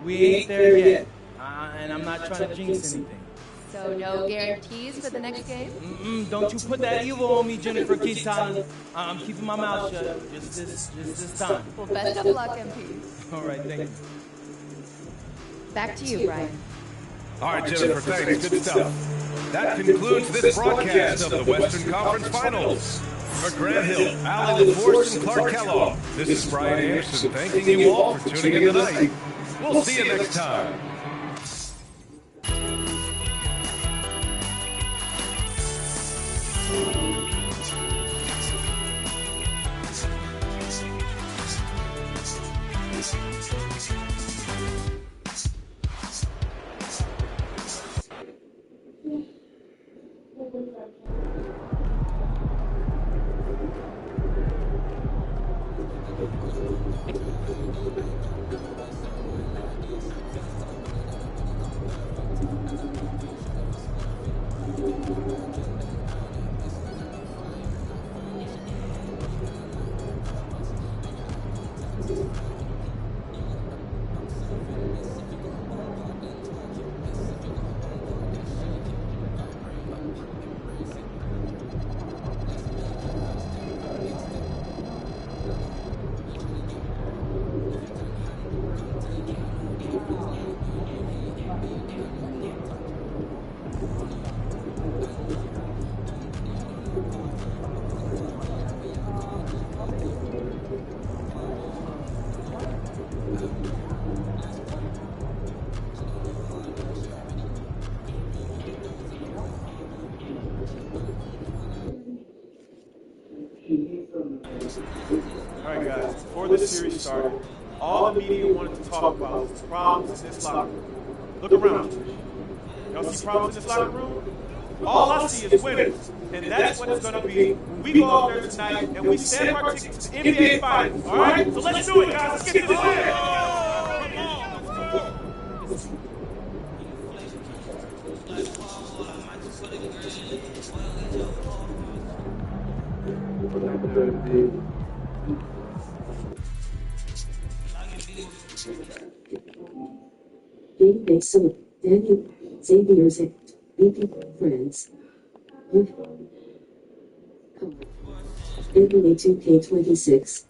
we ain't there yet. And I'm not trying to jinx anything. So no guarantees for the next game? Don't you put that evil on me, Jennifer Quintana. I'm keeping my mouth shut just this time. Well, best of luck, MP. All right, thank you. Back to you, Brian. All right, Jennifer, thanks. Good stuff. That concludes this broadcast of the Western Conference Finals. For Grant Hill, Allie LaForce, and Clark Kellogg, this is Brian Anderson thanking you all for tuning in tonight. We'll see you next time. All right, guys, before this series started, all the media wanted to talk about was problems in this locker room. Look around. Y'all see problems in this locker room? All I see is winners. And that's what it's going to be when we go out there tonight and we stamp our tickets to the NBA Finals. All right? So let's do it, guys. Let's get this win. Database Summit, Daniel, Xavier's VP, Friends. NBA 2K26.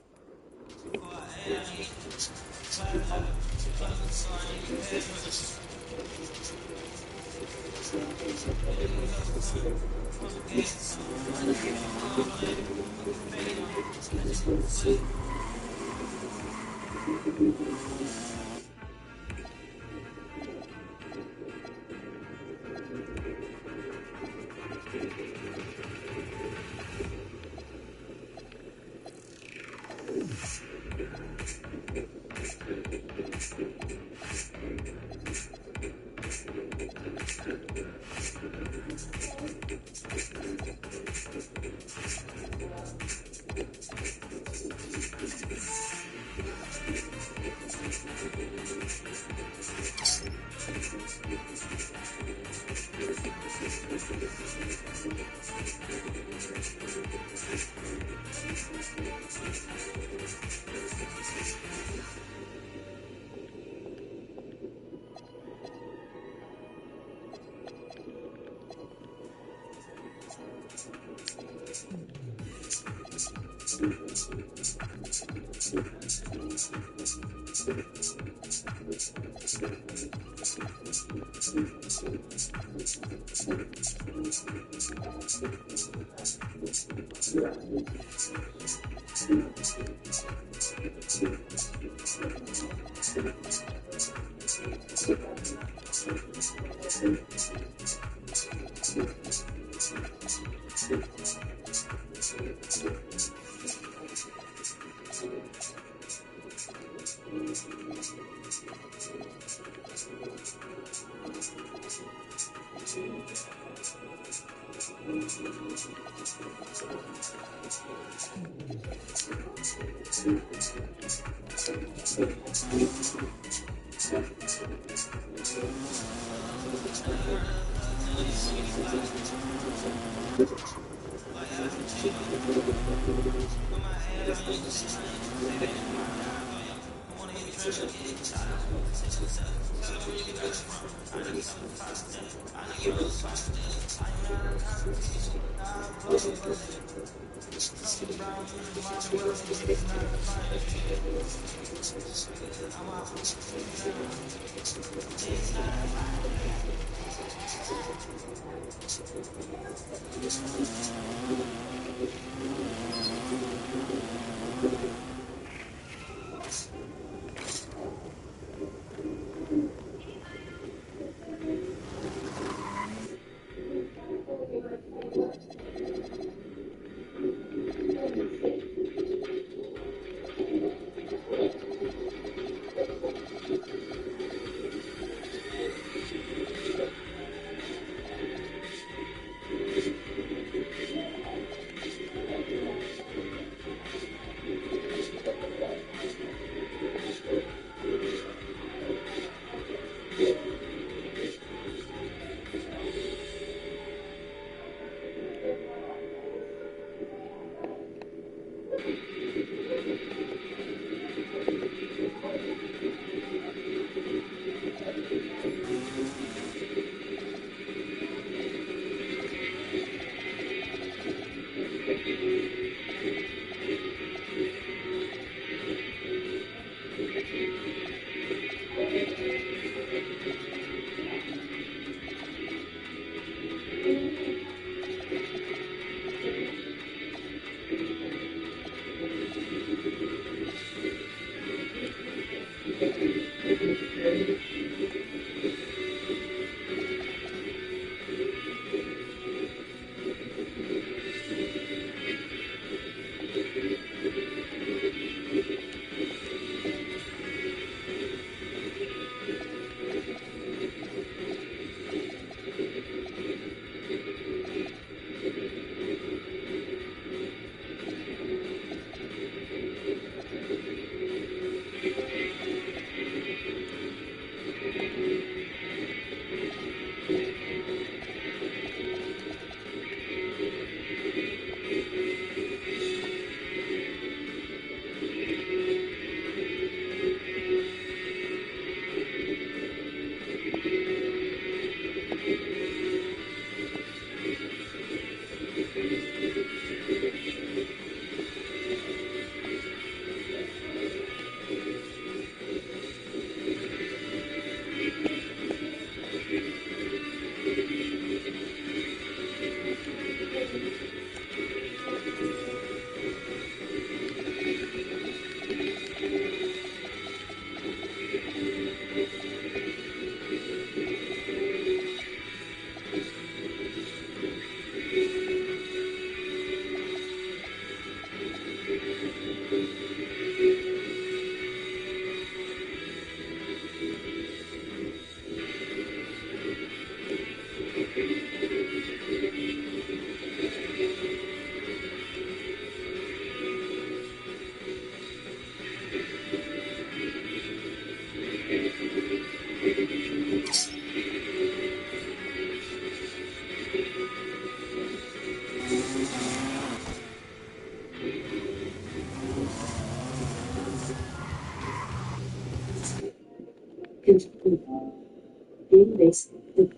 Being based, the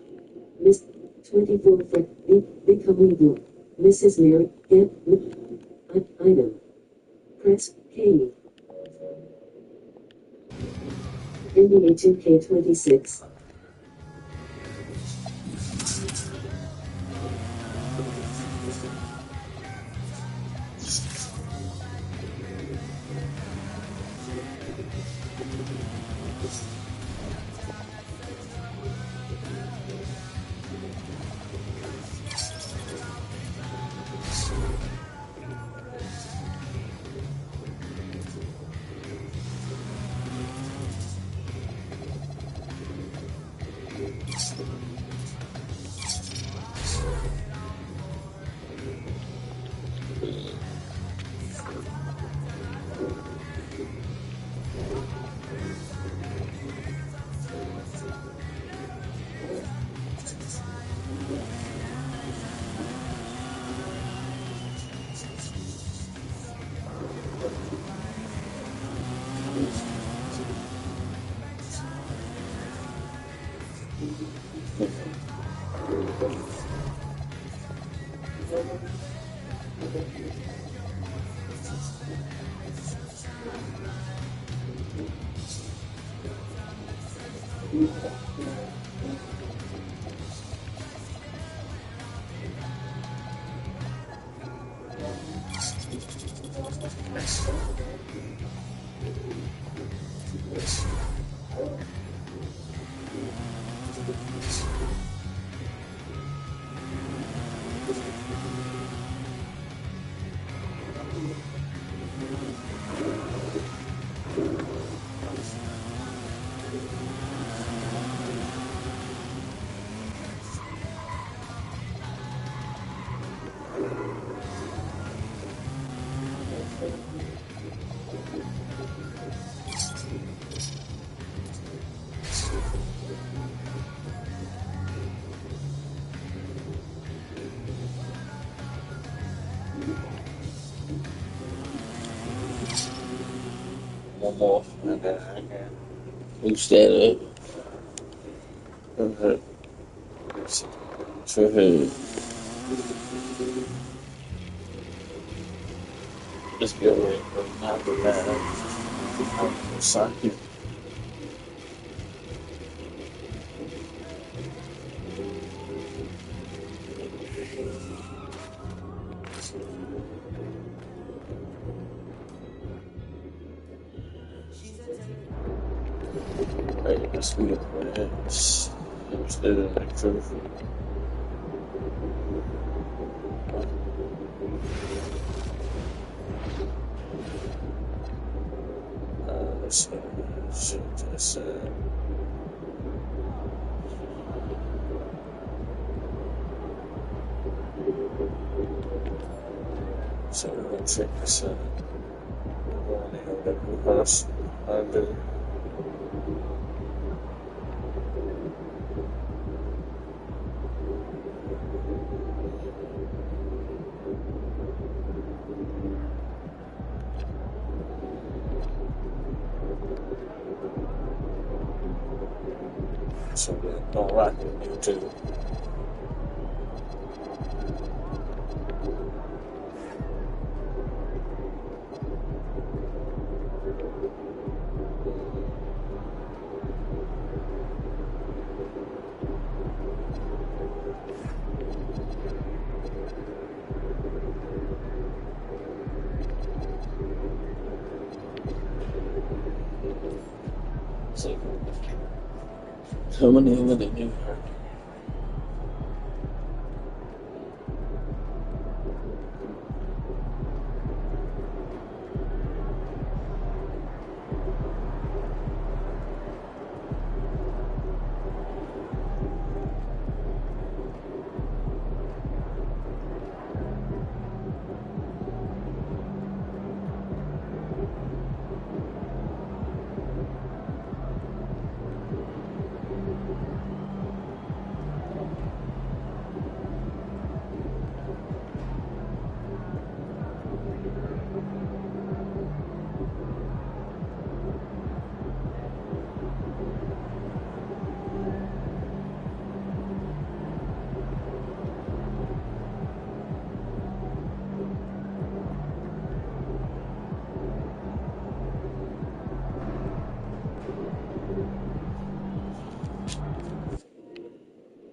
Miss 24 for becoming blue. Mrs. Mary, I know. Press K. NBA 2K26. One more, and then I can boost that up. To her. Let's get ready for number 9. Saki. Hey, let's get this. Instead of the trophy. So we're going to check this out. We're going to have that reverse under. So we're going to rock with YouTube. So, coming in with a new hurt.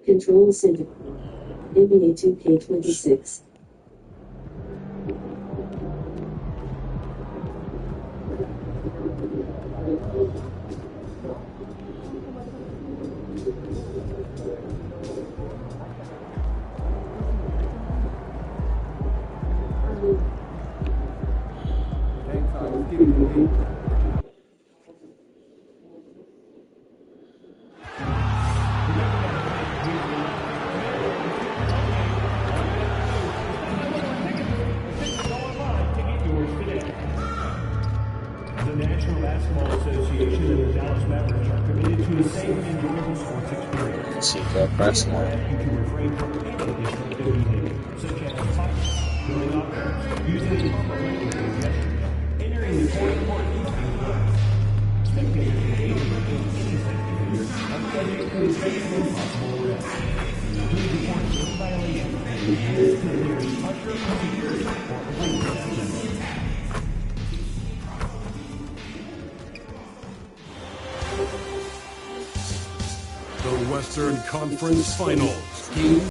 Control Center. NBA 2K26. The National Basketball Association and the Dallas Mavericks are committed to a safe and enjoyable sports experience. See that press now. You can refrain from any destructive behavior, such as fights, throwing objects, using improperly gestures, entering the court spectators engaging in any such behavior are subject to the same possible arrest. Please report this violation to the nearest usher, security, or police station. The Western Conference Finals.